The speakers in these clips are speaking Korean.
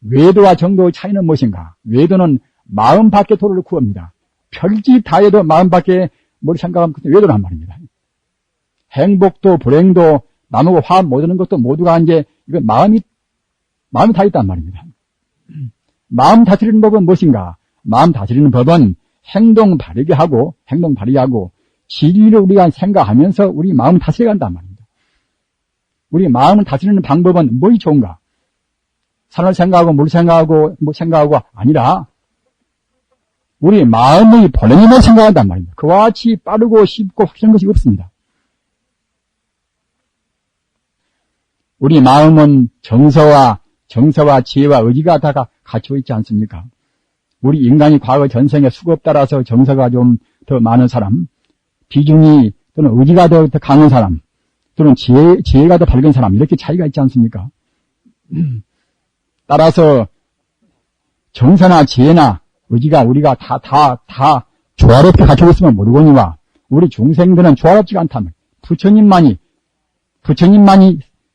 외도와 정도의 차이는 무엇인가? 외도는 마음 밖의 도를 구합니다. 별짓 다 해도 마음 밖에 뭘 생각하면 그때 외도란 말입니다. 행복도 불행도 남하고 화합 못하는 것도 모두가 이제 이거 마음이 다 있단 말입니다. 마음 다스리는 법은 무엇인가? 마음 다스리는 법은 행동 바르게 하고 진리를 우리가 생각하면서 우리 마음을 다스려 간단 말입니다. 우리 마음을 다스리는 방법은 뭐이 좋은가? 산을 생각하고 물 생각하고 뭐 생각하고 아니라 우리 마음의 본연을 생각한단 말입니다. 그와 같이 빠르고 쉽고 확실한 것이 없습니다. 우리 마음은 정서와 지혜와 의지가 다 갖추어 있지 않습니까? 우리 인간이 과거 전생에 수급 따라서 정서가 좀 더 많은 사람, 비중이 또는 의지가 더 강한 사람, 또는 지혜가 더 밝은 사람, 이렇게 차이가 있지 않습니까? 따라서 정서나 지혜나 의지가 우리가 다 조화롭게 갖추고 있으면 모르거니와 우리 중생들은 조화롭지가 않다면 부처님만이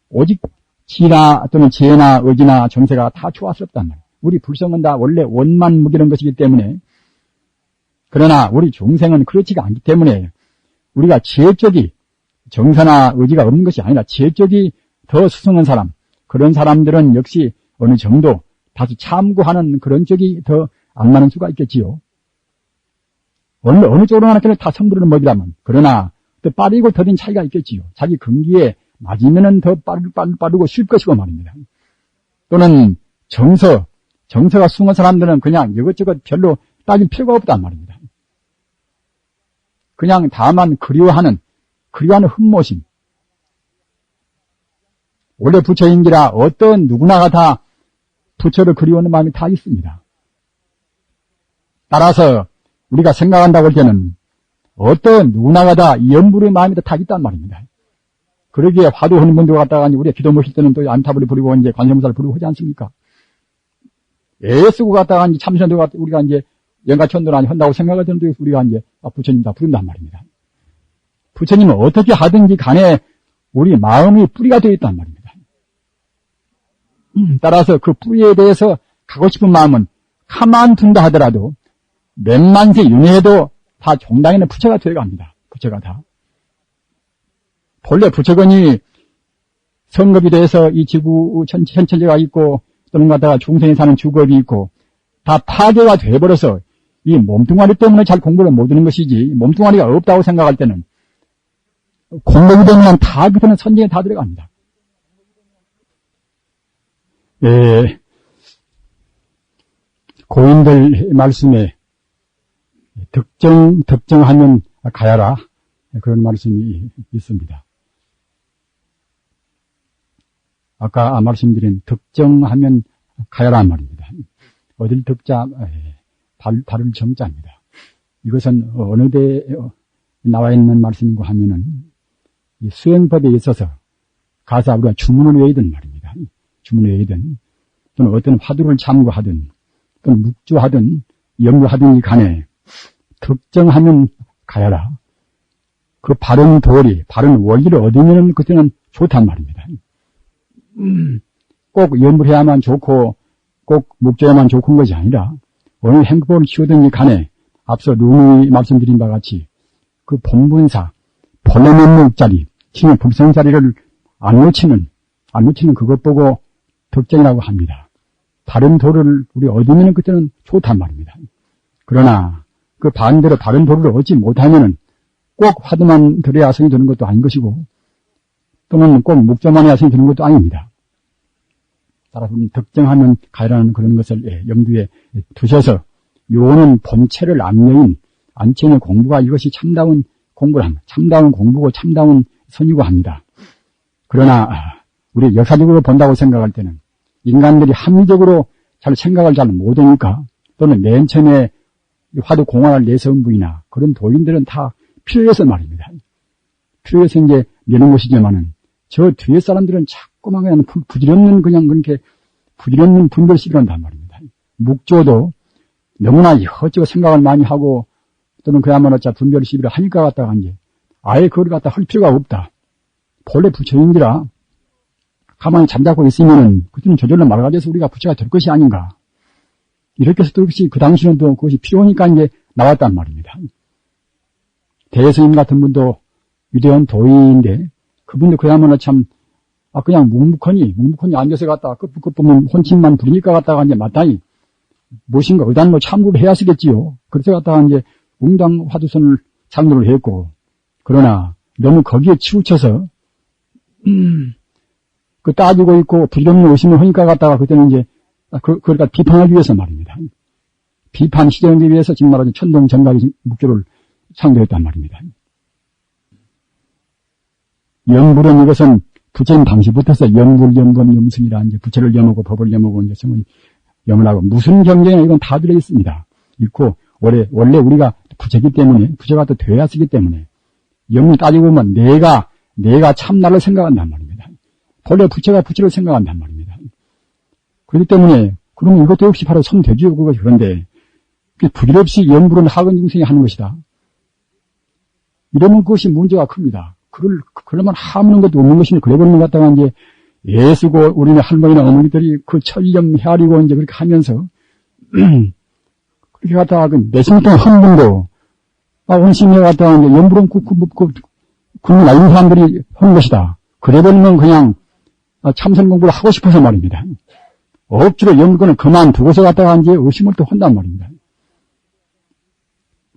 오직 지나 또는 지혜나 의지나 정세가 다 조화스럽단 말이에요. 우리 불성은 다 원래 원만 무기는 것이기 때문에, 그러나 우리 중생은 그렇지가 않기 때문에 우리가 지혜 쪽이 정서나 의지가 없는 것이 아니라 지혜 쪽이 더 수승한 사람, 그런 사람들은 역시 어느 정도 다소 참고하는 그런 쪽이 더 안 맞는 수가 있겠지요. 어느 쪽으로 하나까지 다 성부르는 법이라면, 그러나 또 빠르고 더딘 차이가 있겠지요. 자기 근기에 맞으면은 더 빠르고 쉴 것이고 말입니다. 또는 정서가 숭한 사람들은 그냥 이것저것 별로 따질 필요가 없단 말입니다. 그냥 다만 그리워하는 흠모심. 원래 부처인지라 어떤 누구나가 다 부처를 그리워하는 마음이 다 있습니다. 따라서 우리가 생각한다고 할 때는 어떤 누구나가 다 염불의 마음이 다 있단 말입니다. 그러기에 화두하는 분들 갔다가 우리가 기도 모실 때는 또 안타불이 부리고 이제 관세음사를 부리고 하지 않습니까? 애 쓰고 갔다가 이제 참선도 우리가 이제 영가천도나 한다고 생각할 때는 우리가 이제 부처님 다 부른단 말입니다. 부처님은 어떻게 하든지 간에 우리 마음이 뿌리가 되어 있단 말입니다. 따라서 그 뿌리에 대해서 가고 싶은 마음은 가만 둔다 하더라도 몇만세 윤회해도 다 종당에는 부처가 되어갑니다. 부처가 다. 본래 부처건이 성급이 돼서 이 지구 현천지가 있고 또는 갖다가 중생이 사는 주겁이 있고 다 파괴가 돼버려서 이 몸뚱아리 때문에 잘 공부를 못하는 것이지, 몸뚱아리가 없다고 생각할 때는 공부이 되면 다 그때는 선정에 다 들어갑니다. 예, 고인들 말씀에 득정하면 가야라, 그런 말씀이 있습니다. 아까 말씀드린 득정하면 가야란 말입니다. 어딜 득자, 발을 정자입니다. 이것은 어느 데에 나와 있는 말씀인가 하면은 이 수행법에 있어서 가서 우리가 주문을 외우든 말입니다. 주문을 외우든 또는 어떤 화두를 참고하든 또는 묵주하든 연구하든지 간에 득정하면 가야라. 그 바른 도리, 바른 원리를 얻으면 그때는 좋단 말입니다. 꼭 연불해야만 좋고 꼭 묵줘야만 좋은 것이 아니라 어느 행복을 키우든지 간에 앞서 누누이 말씀드린 바와 같이 그 본분사, 본래 면목자리, 신의 불성자리를 안 놓치는 그것 보고 득정이라고 합니다. 바른 도를 우리 얻으면 그때는 좋단 말입니다. 그러나 그 반대로 바른 도를 얻지 못하면은 꼭 화두만 들어야 성이 되는 것도 아닌 것이고 또는 꼭 묵조만 해야 성이 되는 것도 아닙니다. 따라서 득정하면 가야라는 그런 것을 염두에 두셔서 요는 본체를 안 채는 공부가 이것이 참다운 공부를 합니다. 참다운 공부고 참다운 선이고 합니다. 그러나 우리 역사적으로 본다고 생각할 때는 인간들이 합리적으로 잘 생각을 잘 못하니까 또는 맨 처음에 화두 공안을 내세운 분이나 그런 도인들은 다 필요해서 말입니다. 필요해서 이제 내는 것이지만은 저 뒤에 사람들은 자꾸만 그냥 부질없는 그냥 그렇게 부질없는 분별식을 한단 말입니다. 묵조도 너무나 이것저것 생각을 많이 하고 또는 그야말로 분별 시비를 하니까 갖다가 이제 아예 그걸 갖다 할 필요가 없다. 본래 부처인지라 가만히 잠자고 있으면은 그때는 저절로 맑아져서 우리가 부처가 될 것이 아닌가. 이렇게 해서 또 역시 그 당시는 또 그것이 필요하니까 이제 나왔단 말입니다. 대스님 같은 분도 위대한 도인인데 그분도 그야말로 참 그냥 묵묵하니 앉아서 갔다가 끝 보면 혼침만 부리니까 갔다가 이제 마땅히 무엇인가 의단 참고를 해야 쓰겠지요. 그래서 갔다가 이제 웅당 화두선을 창조를 했고, 그러나 너무 거기에 치우쳐서 그 따지고 있고 부질없는 의심을 하니까 갔다가 그때는 이제 그러니까 비판하기 위해서 말입니다. 비판 시정하기 위해서 지금 말하는 천동 정각의 묵조를 창조했단 말입니다. 염불은 이것은 부처님 당시부터서 염불, 염범, 염승이라 이제 부처를 염하고 법을 염하고 이제 성은 염을 하고 무슨 경쟁이나 이건 다 들어 있습니다. 있고 원래 우리가 부처기 때문에 부처가 또 돼야 쓰기 때문에 염을 따지고 보면 내가 참나를 생각한단 말입니다. 본래 부처가 부처를 생각한단 말입니다. 그렇기 때문에 그러면 이것도 역시 바로 성되지요. 그것이 그런데 부질없이 염불은 학은 중생이 하는 것이다. 이러면 그것이 문제가 큽니다. 그러면 하무는 것도 없는 것인데, 그래 버리는 것 같다가 이제, 예수고, 우리네 할머니나 어머니들이 그 철점 헤아리고 이제 그렇게 하면서, 그렇게 갖다가 몇십 동안 한 분도, 원심에 갖다가 이제 연불은 굶는 나이는 사람들이 하는 것이다. 그래 버리면 그냥 참선 공부를 하고 싶어서 말입니다. 억지로 연불은 그만두고서 갖다가 이제 의심을 또 한단 말입니다.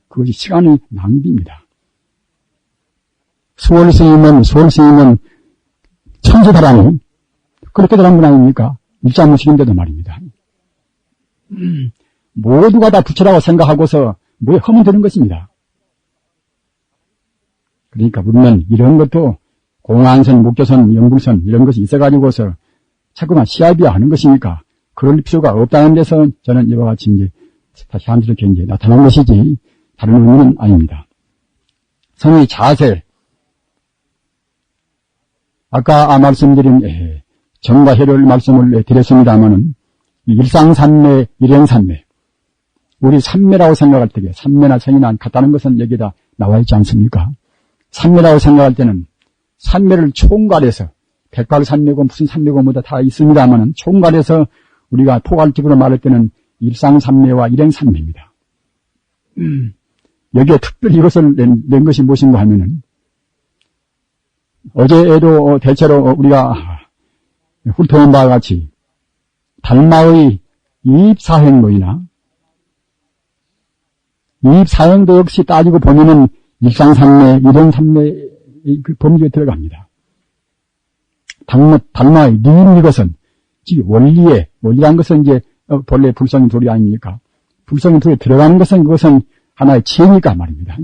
그것이 시간의 낭비입니다. 수월 스님은 천수다라니 그렇게 되는 분 아닙니까? 일자무식인데도 말입니다. 모두가 다 부처라고 생각하고서 뭐에 허문 되는 것입니다. 그러니까 우리는 이런 것도 공안선, 목조선, 연불선 이런 것이 있어가지고서 자꾸만 시합이야 하는 것이니까 그럴 필요가 없다는 데서 저는 이와 같이 이제 다시 한스럽게 이제 나타난 것이지 다른 의미는 아닙니다. 성의 자세, 아까 말씀드린 정과 해를 말씀을 드렸습니다마는 일상산매, 일행산매, 우리 산매라고 생각할 때에 산매나 성이나 같다는 것은 여기다 나와 있지 않습니까? 산매라고 생각할 때는 산매를 총괄해서 백발산매고 무슨 산매고 뭐다 다 있습니다마는 총괄해서 우리가 포괄적으로 말할 때는 일상산매와 일행산매입니다. 여기에 특별히 이것을 낸 것이 무엇인가 하면은 어제에도 대체로 우리가 훑어본 바와 같이 달마의 이입사행모이나 이입사행도 역시 따지고 보면은 일상산매, 일행산매 그 범주에 들어갑니다. 달마의 니임 이것은 즉 원리란 것은 이제 본래 불성인 도리 아닙니까? 불성인 도리에 들어가는 것은 그것은 하나의 지혜니까 말입니다.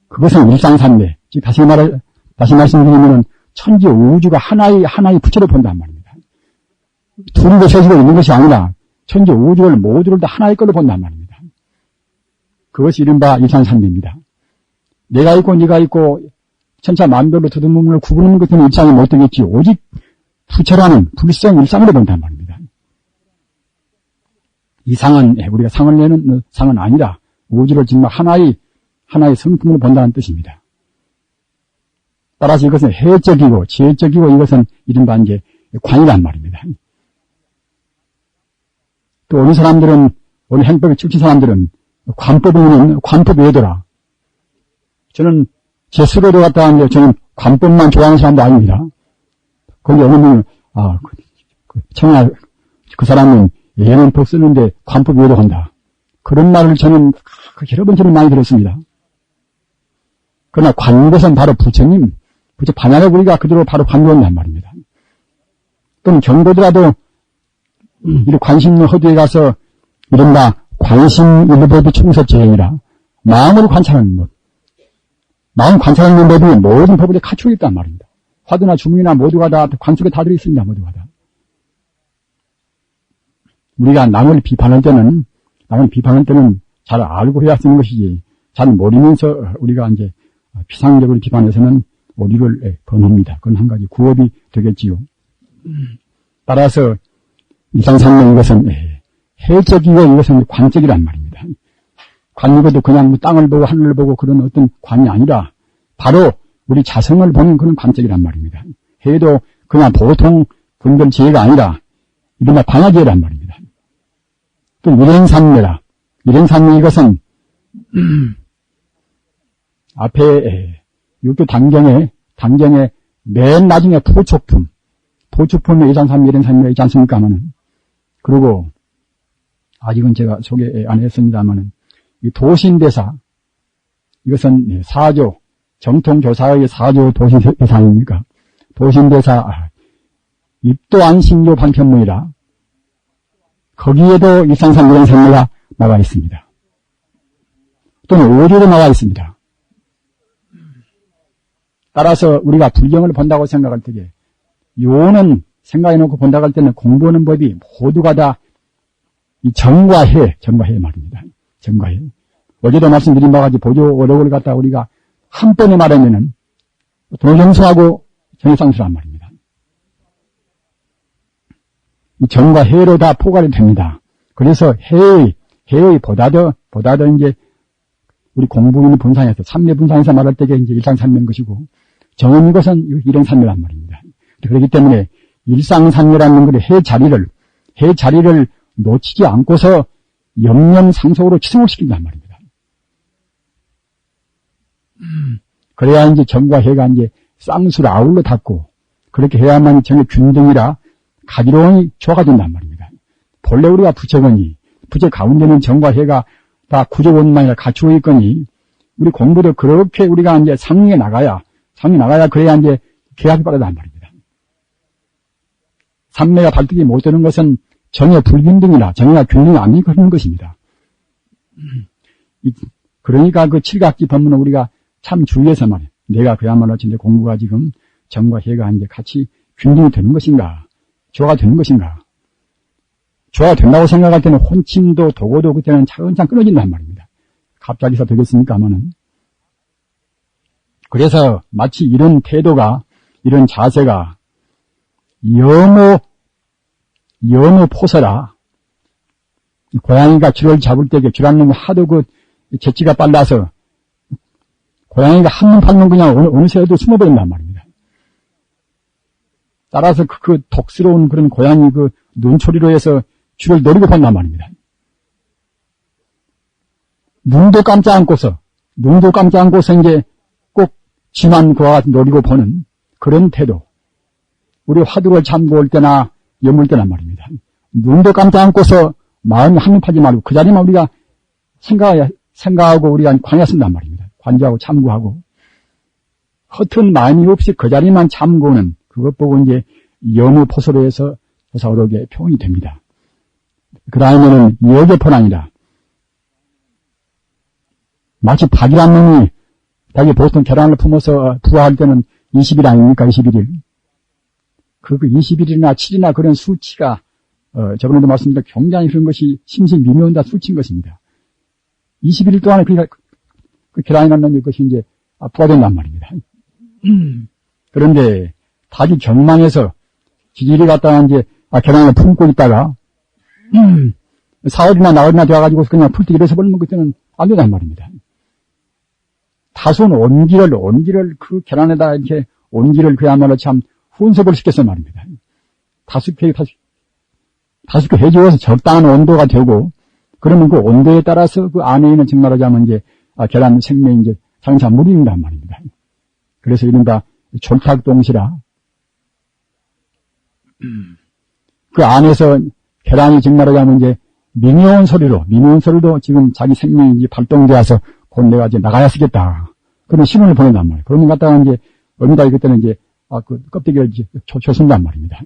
그것은 일상산매. 즉 다시 말씀드리면은 천지 우주가 하나의 부처를 본단 말입니다. 둘이고 셋이고 있는 것이 아니라 천지 우주를 모두를 다 하나의 걸로 본단 말입니다. 그것이 이른바 일상산매입니다. 내가 있고 네가 있고 천차만별로 두둔문을 구분하는 것은 일상이 못 되겠지. 오직 부처라는 불성 일상으로 본단 말입니다. 이 상은 우리가 상을 내는 상은 아니라 우주를 정말 하나의 성품으로 본다는 뜻입니다. 따라서 이것은 해적이고 지혜적이고 이것은 이른바 이제 관이란 말입니다. 또 어느 사람들은 어느 행법에 치우친 사람들은 관법은 관법 외도라. 저는 제 스스로도 갖다 이제 저는 관법만 좋아하는 사람도 아닙니다. 거기 어느 분은 청아 그 사람은 예문법 쓰는데 관법 외도한다. 그런 말을 저는 여러 번 많이 들었습니다. 그러나 관것은 바로 부처님, 부처 반야를 우리가 그대로 바로 관건단 말입니다. 또는 경고더라도 이 관심의 허두에 가서 이른바 관심 일법이 충섭재행이라 마음으로 관찰하는 법. 마음 관찰하는 법이 모든 법에 갖추어 있단 말입니다. 화두나 주문이나 모두가 다 관속에 다 들어있습니다. 모두가 다. 우리가 남을 비판할 때는 잘 알고 해야 쓰는 것이지 잘 모르면서 우리가 이제 피상적으로 비판해서는 오류를 범합니다. 그건 한 가지 구업이 되겠지요. 따라서 일상산매 이것은 해적이고 이것은 관적이란 말입니다. 관이고도 그냥 땅을 보고 하늘을 보고 그런 어떤 관이 아니라 바로 우리 자성을 보는 그런 관적이란 말입니다. 해도 그냥 보통 분별지혜가 아니라 이른바 방화지혜란 말입니다. 또 일행산매라. 일행산매 이것은 앞에 육교 단경에 맨 나중에 포축품의 일장산매, 일행산매가 있지 않습니까? 하면은. 그리고 아직은 제가 소개 안 했습니다만은 이 도신대사 이것은 사조 정통교사의 사조 도신대사입니까? 도신대사 입도안신교 반편문이라 거기에도 일상산 일행산매가 나와 있습니다. 또는 오조도 나와 있습니다. 따라서 우리가 불경을 본다고 생각할 때에 요는 생각해놓고 본다고 할 때는 공부하는 법이 모두가 다 이 정과해 말입니다. 정과해. 어제도 말씀드린 바와 같이 보조 어록을 갖다 우리가 한 번에 말하면은 도정수하고 정상수란 말입니다. 이 정과해로 다 포괄이 됩니다. 그래서 해의 보다 더 이제 우리 공부인의 분상에서 삼매 분상에서 말할 때게 이제 일상산매인 것이고 정음인 것은 일행산매란 말입니다. 그렇기 때문에 일상산매라는 것의 해 자리를 놓치지 않고서 염념상속으로 치승을 시킨단 말입니다. 그래야 이제 정과 해가 이제 쌍수를 아울러 닿고 그렇게 해야만 정의 균등이라 가지런히 조화가 된단 말입니다. 본래 우리가 부처 가운데는 정과 해가 다 구조원만이라 갖추어 있거니 우리 공부도 그렇게 우리가 이제 상리에 나가야 그래야 이제 계약이 빠르단 말입니다. 삼매가 발득이 못 되는 것은 정의 불균등이나 정의가 균등이 안 이루어지는 것입니다. 그러니까 그 칠각지 법문은 우리가 참 주의해서 말이에요. 내가 그야말로 진짜 공부가 지금 정과 해가 이제 같이 균등이 되는 것인가, 조화가 되는 것인가. 조화가 된다고 생각할 때는 혼침도 도고도 그때는 차근차근 끊어진단 말입니다. 갑자기서 되겠습니까? 하면은. 그래서 마치 이런 태도가, 이런 자세가 여모 포서라. 고양이가 줄을 잡을 때 줄 안 놈이 하도 그 재치가 빨라서 고양이가 한눈 팔면 그냥 어느새도 숨어버린단 말입니다. 따라서 그 독스러운 그런 고양이 그 눈초리로 해서 줄을 노리고 본단 말입니다. 눈도 깜짝 않고서 이제 꼭 쥐만 그와 같이 노리고 보는 그런 태도. 우리 화두를 참고할 때나 여물 때란 말입니다. 눈도 깜짝 않고서 마음이 한눈 파지 말고 그 자리만 우리가 생각하고 우리가 관여했단 말입니다. 관조하고 참고하고 허튼 마음이 없이 그 자리만 참고는 그것 보고 이제 여무포소로 해서 조사어록에 표현이 됩니다. 그 다음에는 여계포는 아니라 마치 닭이란 놈이 닭이 보통 계란을 품어서 부화할 때는 20일 아닙니까? 21일. 그 20일이나 7이나 그런 수치가 저번에도 말씀드린 굉장히 그런 것이 심신미묘한 수치인 것입니다. 21일 동안에 그 계란이라는 놈이 그것이 이제 부화된단 말입니다. 그런데 닭이 경망해서 지질이 갖다가 이제 계란을 품고 있다가 사흘이나 나흘이나 되어가지고 그냥 풀때 일어서 버리면 그때는 안 된단 말입니다. 다소는 온기를 그 계란에다 이렇게 온기를 그야말로 참 혼섭을 시켰단 말입니다. 다수게 해주어서 적당한 온도가 되고, 그러면 그 온도에 따라서 그 안에 있는 즉 말하자면 이제, 계란 생명이 이제 장차 물인단 말입니다. 그래서 이른바 졸탁동시라. 그 안에서 계란이 즉 말하자면 이제 미묘한 소리도 지금 자기 생명이 이제 발동되어서 곧 내가 이제 나가야 쓰겠다. 그런 신호를 보낸단 말이에요. 그러면 갖다가 이제, 어미다 그때는 이제, 그 껍데기를 이제 조순단 말입니다.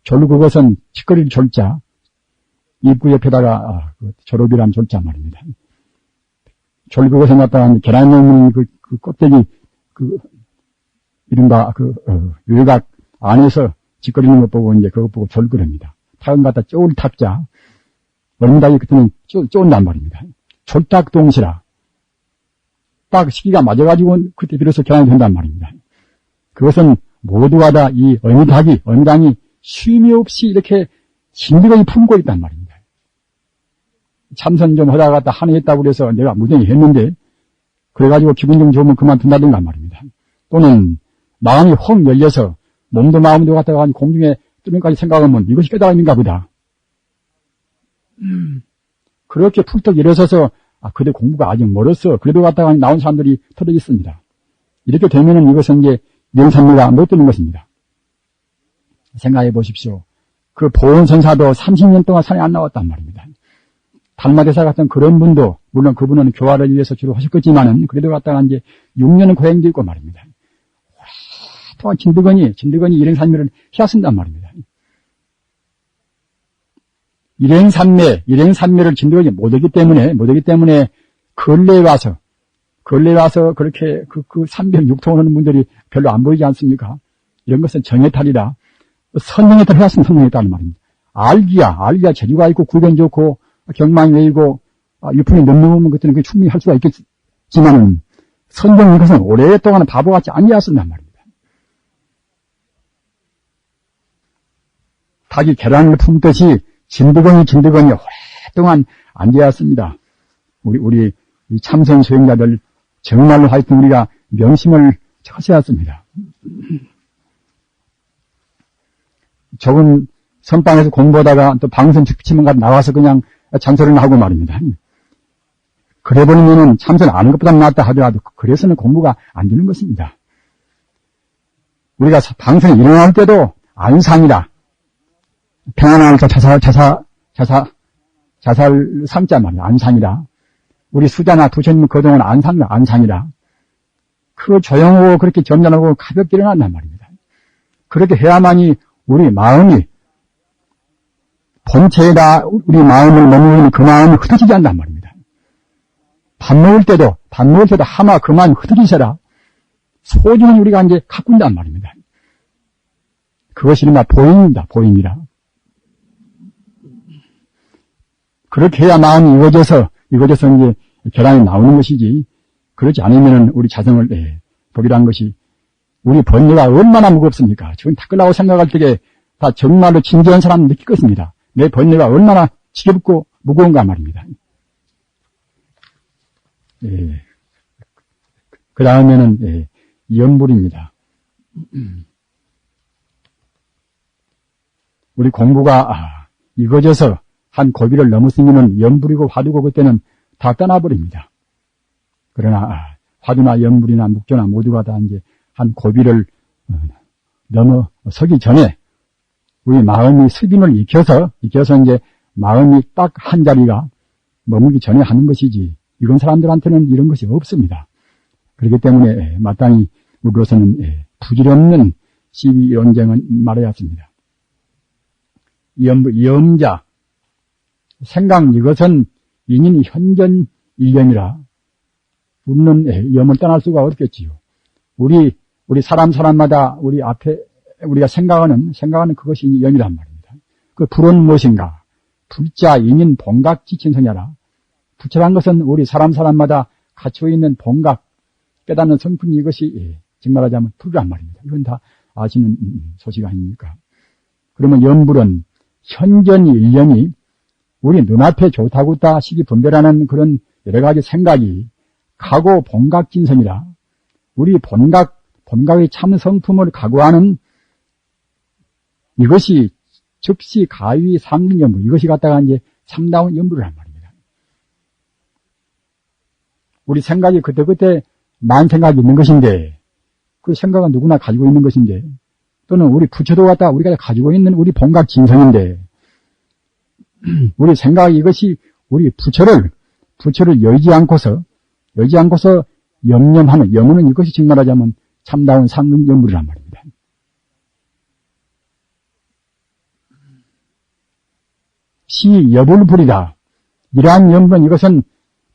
졸로 그것은 치거리를 졸자, 입구 옆에다가, 졸업이란 졸자 말입니다. 졸 그것에 갖다가 계란 넣는 그 껍데기, 이른바 외곽 안에서 짓거리는 것 보고 이제 그것 보고 졸그럽니다. 탁은 갖다 쪼을 탁자, 어미다기 그때는 쪼은단 말입니다. 졸탁동시라. 딱 시기가 맞아가지고 그때 비로소 계란이 된단 말입니다. 그것은 모두가 다 이 어미당이 쉼이 없이 이렇게 진득하게 품고 있단 말입니다. 참선 좀 하다가 갖다 한 해 했다고 그래서 내가 무정히 했는데 그래가지고 기분 좀 좋으면 그만둔다든가 말입니다. 또는 마음이 확 열려서 몸도 마음도 갖다가 공중에 뜨는까지 생각하면 이것이 깨달음인가 보다. 그렇게 푹떡 일어서서 그래 공부가 아직 멀었어. 그래도 갖다가 나온 사람들이 터져 있습니다. 이렇게 되면은 이것은 이제 명산미가 못 되는 것입니다. 생각해 보십시오. 그 보온선사도 30년 동안 산에 안 나왔단 말입니다. 달마대사 같은 그런 분도, 물론 그분은 교화를 위해서 주로 하셨겠지만은, 그래도 갖다가 이제 6년은 고행도 있고 말입니다. 오랫동안 진드건이 일행산매를 해왔습니다 말입니다. 일행산매를 진드건이 못하기 때문에, 근래에 와서 그렇게 그 306통을 하는 분들이 별로 안 보이지 않습니까? 이런 것은 정해탈이라, 선정해탈 해왔으면 선정해탈 말입니다. 알기야 재주가 있고, 구변 좋고, 경망이 외이고, 유품이 넘넘는 것들은 그 충분히 할 수가 있겠지만은, 선정인 것은 오랫동안 바보같이 앉아왔었단 말입니다. 닭이 계란을 품듯이 진드건이 오랫동안 앉아왔습니다. 우리 이 참선 수행자들, 정말로 하여튼 우리가 명심을 하셔야 했습니다. 적은 선방에서 공부하다가 또 방송 주치면 나와서 그냥 참선을 하고 말입니다. 그래 보면은 참선 안 하는 것보다 낫다 하더라도 그래서는 공부가 안 되는 것입니다. 우리가 방송에 일어날 때도 안상이라 평안할 때 자살 상자 말이야. 안상이라. 우리 수자나 부처님 그동안 안상이라. 그 조용하고 그렇게 점잖하고 가볍게 일어난단 말입니다. 그렇게 해야만이 우리 마음이 본체에다 우리 마음을 머무르는 그 마음이 흩어지지 않단 말입니다. 밥 먹을 때도 하마 그만 흩어지셔라. 소중히 우리가 이제 가꾼단 말입니다. 그것이 이른바 보인입니다. 보인이라. 그렇게 해야 마음이 이루어져서 이제 계란이 나오는 것이지. 그렇지 않으면은 우리 자성을 복이라는 것이 우리 번뇌가 얼마나 무겁습니까? 지금 다 끝나고 생각할 때에 다 정말로 진지한 사람은 느낄 것입니다. 내 번뇌가 얼마나 지겹고 무거운가 말입니다. 그 다음에는 연불입니다. 우리 공부가 이거져서 한 고비를 넘었으면 연불이고 화두고 그때는 다 떠나버립니다. 그러나 화두나 연불이나 묵조나 모두가 다 이제 한 고비를 넘어서기 전에 우리 마음이 슬김을 익혀서 이제 마음이 딱 한 자리가 머무기 전에 하는 것이지 이런 사람들한테는 이런 것이 없습니다. 그렇기 때문에 마땅히 우리로서는 부질없는 시비 논쟁은 말해야 합니다. 염자 생각 이것은 인인 현전 일념이라 우리는 염을 떠날 수가 없겠지요. 우리 사람마다 우리 앞에 우리가 생각하는 그것이 염이란 말입니다. 그 불은 무엇인가? 불자 인인 본각 지친성이라. 부처란 것은 우리 사람마다 갖추어 있는 본각 깨닫는 성품 이것이 정말하자면 불이란 말입니다. 이건 다 아시는 소식 아닙니까? 그러면 염불은 현전 일념이 우리 눈앞에 좋다고 다 시기 분별하는 그런 여러 가지 생각이 가고 본각 진성이라 우리 본각의 참 성품을 각오하는 이것이 즉시 가위 상능 연불 이것이 갖다가 이제 참다운 연불이란 말입니다. 우리 생각이 그때 만 생각이 있는 것인데 그 생각은 누구나 가지고 있는 것인데 또는 우리 부처도 갖다가 우리가 가지고 있는 우리 본각 진성인데 우리 생각 이것이 우리 부처를 여의지 않고서 염려하는 염은 이것이 정말하자면 참다운 상능 연불이란 말입니다. 시 여불불이다. 이러한 염불은 이것은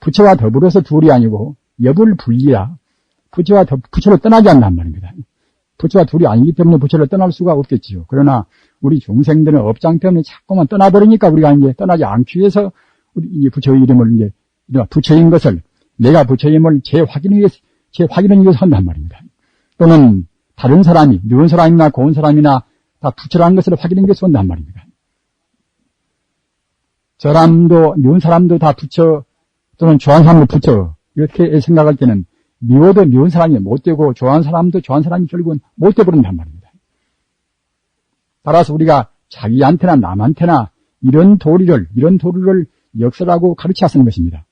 부처와 더불어서 둘이 아니고 여불불이라 부처를 떠나지 않는단 말입니다. 부처와 둘이 아니기 때문에 부처를 떠날 수가 없겠지요. 그러나 우리 중생들은 업장 때문에 자꾸만 떠나버리니까 우리가 이제 떠나지 않기 위해서 우리 이제 부처의 이름을 이제 부처인 것을 내가 부처임을 재확인을 위해서 한단 말입니다. 또는 다른 사람이 누운 사람이나 고운 사람이나 다 부처라는 것을 확인하기 위해서 한단 말입니다. 저람도 누운 사람도 다 부처 또는 좋아하는 사람도 부처 이렇게 생각할 때는 미워도 미운 사람이 못 되고 좋아하는 사람도 좋아하는 사람이 결국은 못 돼버린단 말입니다. 따라서 우리가 자기한테나 남한테나 이런 도리를 역설하고 가르치었는 것입니다.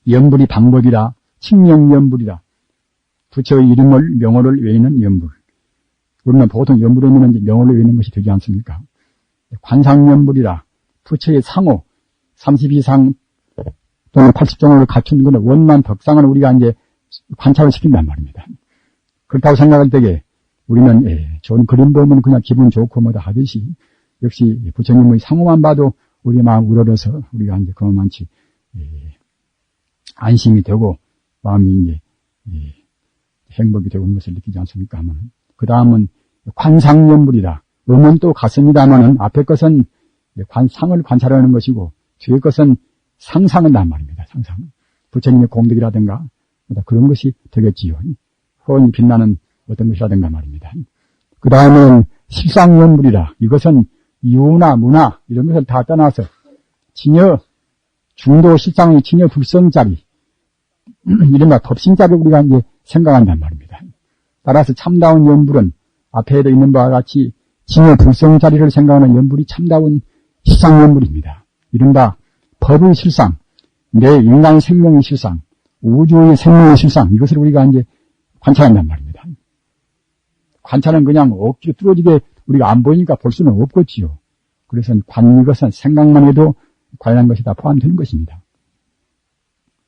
연불이 방법이라 칭명연불이라 부처의 이름을 명호를 외우는 연불. 우리는 보통 연불에는 이제 명호를 외우는 것이 되지 않습니까? 관상연불이라 부처의 상호 32상 또는 80종을 갖춘 것은 원만 덕상을 우리가 이제 관찰을 시킨단 말입니다. 그렇다고 생각할 때에 우리는 좋은 그림 보면 그냥 기분 좋고 뭐다 하듯이 역시 부처님의 상호만 봐도 우리 마음 우러러서 우리가 이제 그만치 안심이 되고 마음이 이제 행복이 되고 있는 것을 느끼지 않습니까? 하면은 그 다음은 관상연불이라 음은 또 같습니다만은 앞에 것은 상을 관찰하는 것이고 뒤에 것은 상상한단 말입니다. 상상. 부처님의 공덕이라든가 그런 것이 되겠지요. 훤히 빛나는 어떤 것이라든가 말입니다. 그 다음은 실상연불이라 이것은 이유나 문화 이런 것을 다 떠나서 진여 중도 실상의 진여 불성짜리 이른바 법신짜리 우리가 이제 생각한단 말입니다. 따라서 참다운 연불은 앞에도 있는 바와 같이 진여 불성짜리를 생각하는 연불이 참다운 실상연불입니다. 이른바 법의 실상, 내 인간 생명의 실상, 우주의 생명의 실상 이것을 우리가 이제 관찰한단 말입니다. 관찰은 그냥 억지로 뚫어지게 우리가 안 보이니까 볼 수는 없겠지요. 그래서 이것은 생각만 해도 관한 것이 다 포함되는 것입니다.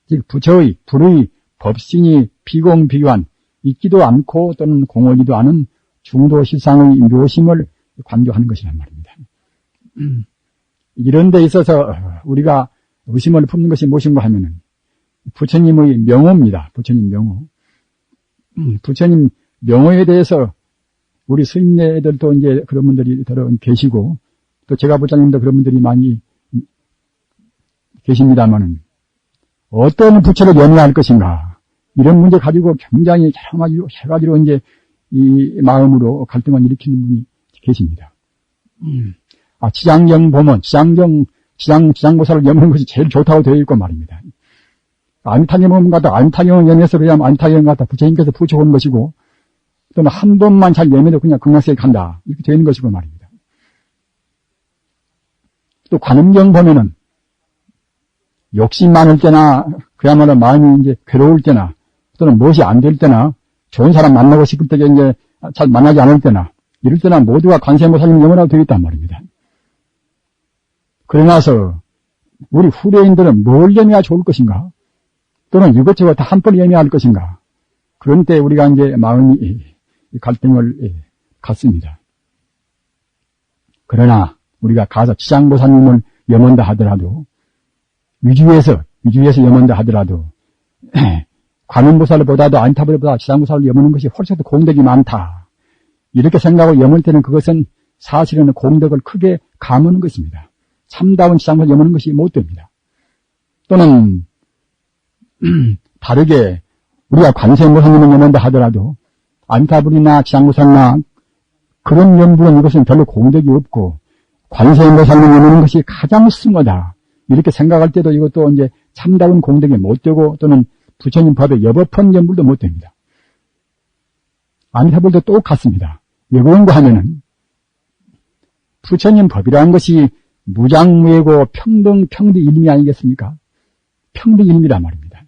즉 부처의 불의 법신이 비공비교한 있지도 않고 또는 공허지도 않은 중도 실상의 묘심을 관조하는 것이란 말입니다. 이런 데 있어서 우리가 의심을 품는 것이 무엇인가 하면은 부처님의 명호입니다. 부처님 명호. 부처님 명호에 대해서 우리 스님네들도 이제 그런 분들이 계시고 또 제가 부장님도 그런 분들이 많이 계십니다만은 어떤 부처를 연애할 것인가 이런 문제 가지고 굉장히 여러 가지로 이제 마음으로 갈등을 일으키는 분이 계십니다. 지장경 보면 지장보살을 염는 것이 제일 좋다고 되어 있고 말입니다. 아미타경을 갖다 아미타경을 염해서 그냥 아미타경을 갖다 부처님께서 붙여오는 것이고 또는 한 번만 잘 염해도 그냥 극락세에 간다 이렇게 되어 있는 것이고 말입니다. 또 관음경 보면은 욕심 많을 때나 그야말로 마음이 이제 괴로울 때나 또는 무엇이 안 될 때나 좋은 사람 만나고 싶을 때 이제 잘 만나지 않을 때나 이럴 때나 모두가 관세음보살님 염으라고 되어 있단 말입니다. 그러나서 우리 후대인들은 뭘 염해야 좋을 것인가? 또는 이것저것 다 한번 염해야 할 것인가? 그런 때 우리가 이제 마음이 갈등을 갖습니다. 그러나 우리가 가서 지장보살님을 염한다 하더라도 위주에서 염한다 하더라도 관음보살보다도 안타보살보다 지장보살을 염하는 것이 훨씬 더 공덕이 많다. 이렇게 생각하고 염을 때는 그것은 사실은 공덕을 크게 감하는 것입니다. 참다운 지장보살을 염하는 것이 못 됩니다. 또는 다르게 우리가 관세음보살님을 염한다 하더라도 안타불이나 지장보살이나 그런 염불은 이것은 별로 공덕이 없고 관세음보살님을 염하는 것이 가장 승하다. 이렇게 생각할 때도 이것도 이제 참다운 공덕이 못 되고 또는 부처님 법에 여법한 염불도 못 됩니다. 안타불도 똑같습니다. 왜 그런가 하면은 부처님 법이라는 것이 무장무예고 평등일미 아니겠습니까? 평등일미란 말입니다.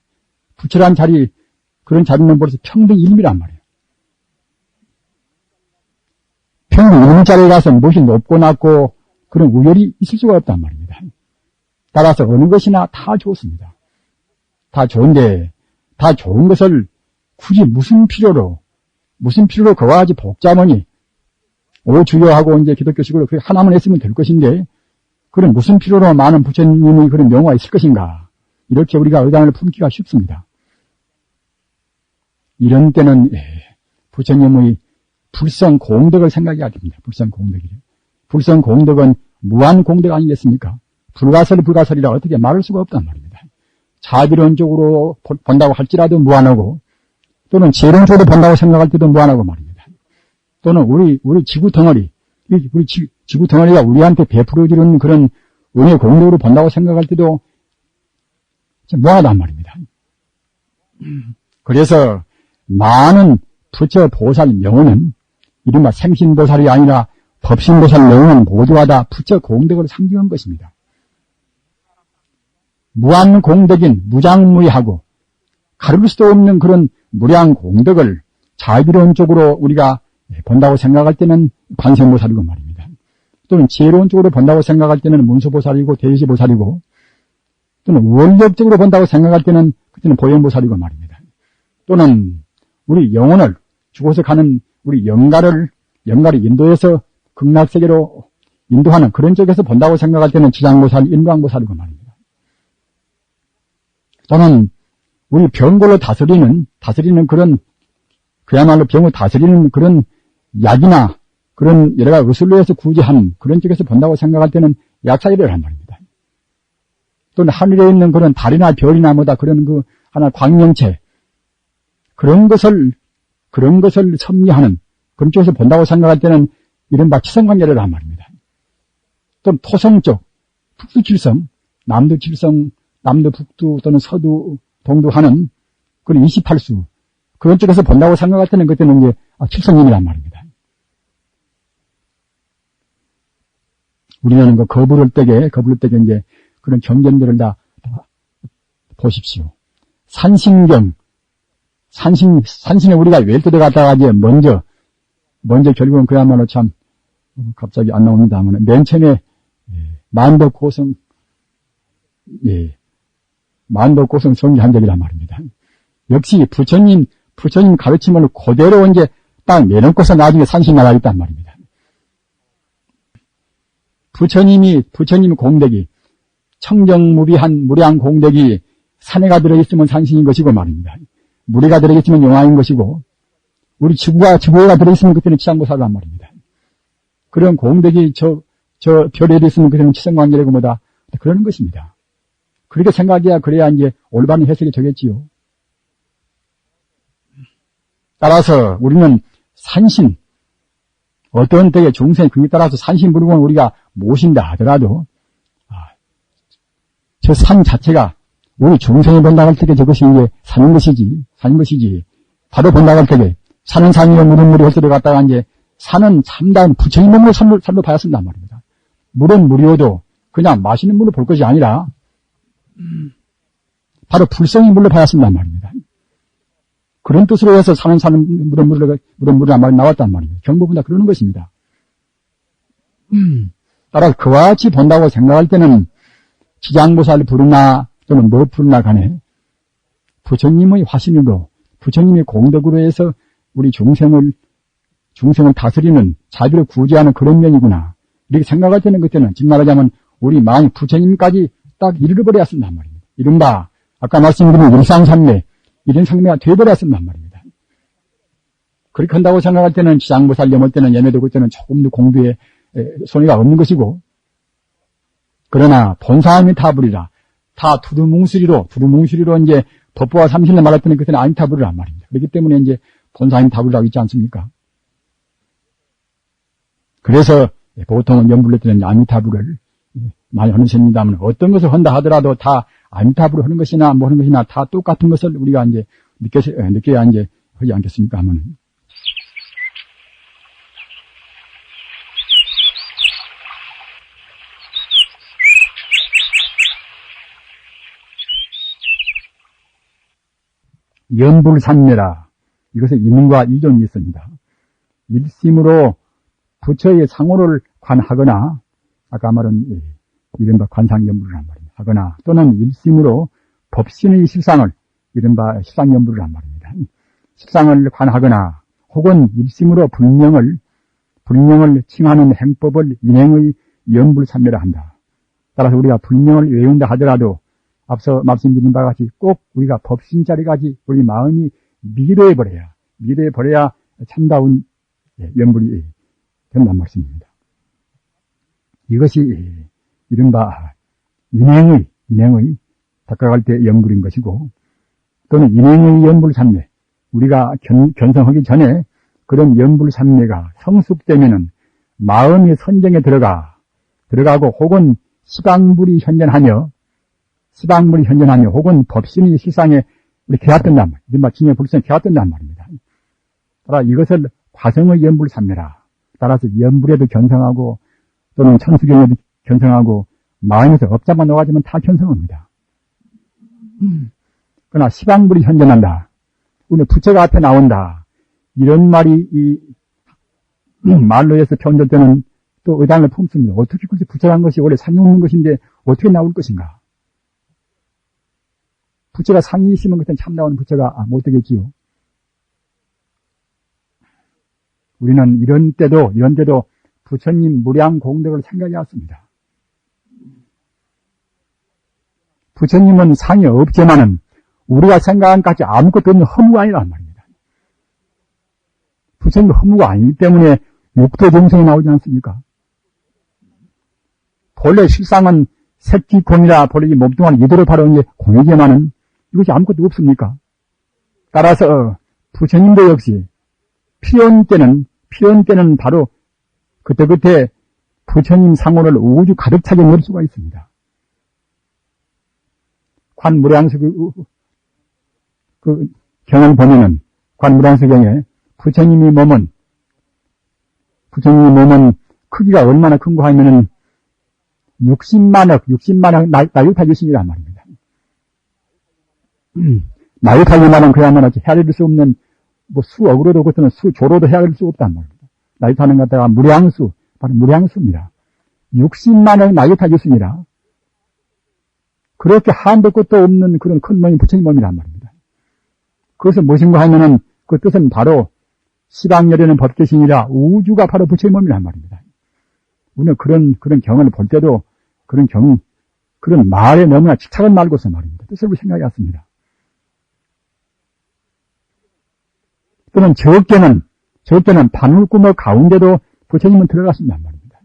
부처란 자리, 그런 자리는 벌써 평등일미란 말이에요. 평등일미 자리에 가서 무엇이 높고 낮고 그런 우열이 있을 수가 없단 말입니다. 따라서 어느 것이나 다 좋습니다. 다 좋은데, 다 좋은 것을 굳이 무슨 필요로 그와 같이 복잡하니, 오주여하고 이제 기독교식으로 하나만 했으면 될 것인데, 그런 무슨 필요로 많은 부처님의 그런 명호가 있을 것인가. 이렇게 우리가 의단을 품기가 쉽습니다. 이런 때는, 부처님의 불성 공덕을 생각해야 됩니다. 불성 공덕이요. 불성 공덕은 무한 공덕 아니겠습니까? 불가설이라 어떻게 말할 수가 없단 말입니다. 자비론적으로 본다고 할지라도 무한하고 또는 재론적으로 본다고 생각할 때도 무한하고 말입니다. 또는 우리 지구 덩어리, 우리 지구 덩어리가 우리한테 베풀어주는 그런 은혜 공덕으로 본다고 생각할 때도 무한하단 말입니다. 그래서 많은 부처 보살 명호는 이른바 생신보살이 아니라 법신보살 내용은 모두가 다 부처 공덕을 상징한 것입니다. 무한공덕인 무장무의하고 가릴 수도 없는 그런 무량 공덕을 자비로운 쪽으로 우리가 본다고 생각할 때는 관세음보살이고 말입니다. 또는 지혜로운 쪽으로 본다고 생각할 때는 문수보살이고 대지보살이고, 또는 원력적으로 본다고 생각할 때는 그때는 보현보살이고 말입니다. 또는 우리 영혼을 죽어서 가는 우리 영가를 인도해서 극락세계로 인도하는 그런 쪽에서 본다고 생각할 때는 지장보살, 인광보살이고 말입니다. 또는 우리 병골로 다스리는 그런, 그야말로 병을 다스리는 그런 약이나 그런 여러 가지 의술로 해서 구제하는 그런 쪽에서 본다고 생각할 때는 약사이래란 말입니다. 또는 하늘에 있는 그런 달이나 별이나 뭐다 그런 그 하나 광명체, 그런 것을 섭리하는 그런 쪽에서 본다고 생각할 때는 이른바 치성관계래란 말입니다. 또 토성 쪽, 북두칠성, 남두칠성, 남두, 북두 또는 서두, 동두 하는 그런 28수, 그런 쪽에서 본다고 생각할 때는 그때는 이제 칠성님이란 말입니다. 우리는 그 거부를 때게 이제 그런 경전들을 다 보십시오. 산신경, 산신에 우리가 왜 들어갔다가 이제 먼저 결국은 그야말로 참, 갑자기 안 나옵니다만, 맨 처음에, 만덕고성, 만덕고성 성지한적이란 말입니다. 역시 부처님 가르침을 그대로 이제 딱 내놓고서 나중에 산신 나가겠단 말입니다. 부처님 공덕이, 청정무비한 무량 공덕이 산에가 들어있으면 산신인 것이고 말입니다. 무리가 들어있으면 용화인 것이고, 우리 지구가 들어있으면 그때는 지장보살이란 말입니다. 그런 공덕이 저 별에 있으면 그때는 치성관계라고 뭐다. 그러는 것입니다. 그렇게 생각해야 그래야 이제 올바른 해석이 되겠지요. 따라서 우리는 산신, 어떤 때에 중생의 긍에 따라서 산신 부르고 우리가 모신다 하더라도, 저 산 자체가 우리 중생이 본다고 할 때 저것이 이제 사는 것이지. 바로 본다고 할 때, 산은 산이요, 물은 물이 헐 들어갔다가 이제, 산은 참다운 부처님 몸으로 산로 봐야 쓴단 말입니다. 물은 물이어도 그냥 마시는 물로 볼 것이 아니라, 바로 불성이 물로 봐야 쓴단 말입니다. 그런 뜻으로 해서 산은 물은 물이란 말이 나왔단 말입니다. 경보보다 그러는 것입니다. 따라서 그와 같이 본다고 생각할 때는 지장보살을 부르나 또는 뭐 부르나 간에 부처님의 화신으로, 부처님의 공덕으로 해서 우리 중생을 다스리는, 자비를 구제하는 그런 면이구나. 이렇게 생각할 때는 그때는 즉 말하자면 우리 마음이 부처님까지 딱 이르러버려야 쓴단 말입니다. 이른바 아까 말씀드린 일상산매, 이런 상매가 되어버려야 쓴단 말입니다. 그렇게 한다고 생각할 때는 지장보살 염을 때는 예매되고 때는 조금 더 공부에 손해가 없는 것이고, 그러나 본사아미타불이라, 다 두루뭉술이로 이제 법보와 삼신을 말할 때는 그때는 아미타불이란 말입니다. 그렇기 때문에 이제 본사아미타불이라고 있지 않습니까? 그래서 보통은 염불할 때는 아미타불을 많이 하는 셈입니다만, 어떤 것을 한다 하더라도 다 아미타불을 하는 것이나 뭐 하는 것이나 다 똑같은 것을 우리가 이제 느껴야 이제 하지 않겠습니까? 하면은. 연불산매라. 이것은 이문과 이존이 있습니다. 일심으로 부처의 상호를 관하거나, 아까 말한 이른바 관상연불이란 말입니다. 하거나, 또는 일심으로 법신의 실상을, 이른바 실상연불이란 말입니다. 실상을 관하거나, 혹은 일심으로 불명을 칭하는 행법을 인행의 연불산매라 한다. 따라서 우리가 불명을 외운다 하더라도 앞서 말씀드린 바와 같이 꼭 우리가 법신자리까지 우리 마음이 미래해버려야 참다운 연불이 된단 말씀입니다. 이것이 이른바 인행의 닦아갈 때 연불인 것이고, 또는 인행의 연불산매, 우리가 견성하기 전에 그런 연불산매가 성숙되면은 마음이 선정에 들어가고 혹은 시방불이 현전하며 혹은 법신이 실상에 개화뜬단 말이에요. 이른바 징의 불성에 개화뜬단 말입니다. 따라 이것을 과성의 연불 삼매라. 따라서 연불에도 견성하고 또는 천수경에도 견성하고 마음에서 업자만 놓아지면 다 견성합니다. 그러나 시방불이 현존한다. 오늘 부처가 앞에 나온다. 이런 말이 이 말로 해서 편전되는 또 의단을 품습니다. 어떻게 그렇게 부처란 것이 원래 상이 없는 것인데 어떻게 나올 것인가? 부처가 상이 있으면 그때 참 나오는 부처가 못 되겠지요. 우리는 이런 때도 부처님 무량 공덕을 생각해왔습니다. 부처님은 상이 없지만은 우리가 생각한 것까지 아무것도 없는 허무가 아니란 말입니다. 부처님은 허무가 아니기 때문에 육도 정성이 나오지 않습니까? 본래 실상은 색지공이라 본래 이 몸뚱아리 이대로 바로 이제 공이지만은 이것이 아무것도 없습니까? 따라서 부처님도 역시 피연 때는 바로 그때 부처님 상호를 우주 가득 차게 넣을 수가 있습니다. 관무량수 그 경을 보면은 관무량수경에 부처님의 몸은 크기가 얼마나 큰가 하면은 60만억 나유타유신이란 말입니다. 나유타유만은 그야말로 헤아릴 수 없는 뭐 수억으로도 그렇다면 수조로도 헤아릴 수 없단 말입니다. 나유타는 갖다가 무량수, 바로 무량수입니다. 60만억 나유타유신이라 그렇게 한도 끝도 없는 그런 큰 몸이 부처님 몸이란 말입니다. 그것은 무엇인가 하면은 그 뜻은 바로 시방열에는 법계신이라 우주가 바로 부처님 몸이란 말입니다. 우리는 그런 경을 볼 때도 그런 말에 너무나 집착을 말고서 말입니다. 뜻을 생각해 왔습니다. 또는 적게는 바늘구멍 가운데도 부처님은 들어가신단 말입니다.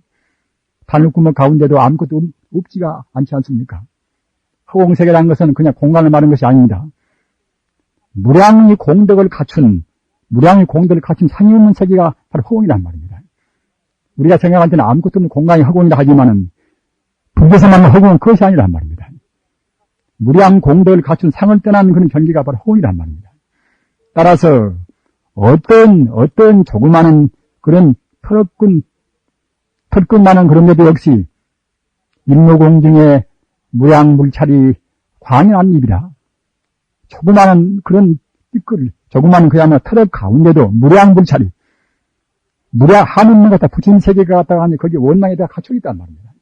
바늘구멍 가운데도 아무것도 없지가 않지 않습니까? 허공세계라는 것은 그냥 공간을 말하는 것이 아닙니다. 무량의 공덕을 갖춘 상이 없는 세계가 바로 허공이란 말입니다. 우리가 생각할 때는 아무것도 없는 공간이 허공이라 하지만은 불교에서 말하는 허공은 그것이 아니란 말입니다. 무량 공덕을 갖춘 상을 떠나는 그런 경기가 바로 허공이란 말입니다. 따라서 어떤 조그마한 그런 털끝만한 그런 데도 역시 임무공중에 무량물찰이 광연한 입이라 조그마한 그런 조그마한 그야말로 털업 가운데도 무량물찰이 하늘 갖다 부처님 세계가 갖다가 하니 거기 원망에 다 갖춰 있단 말입니다.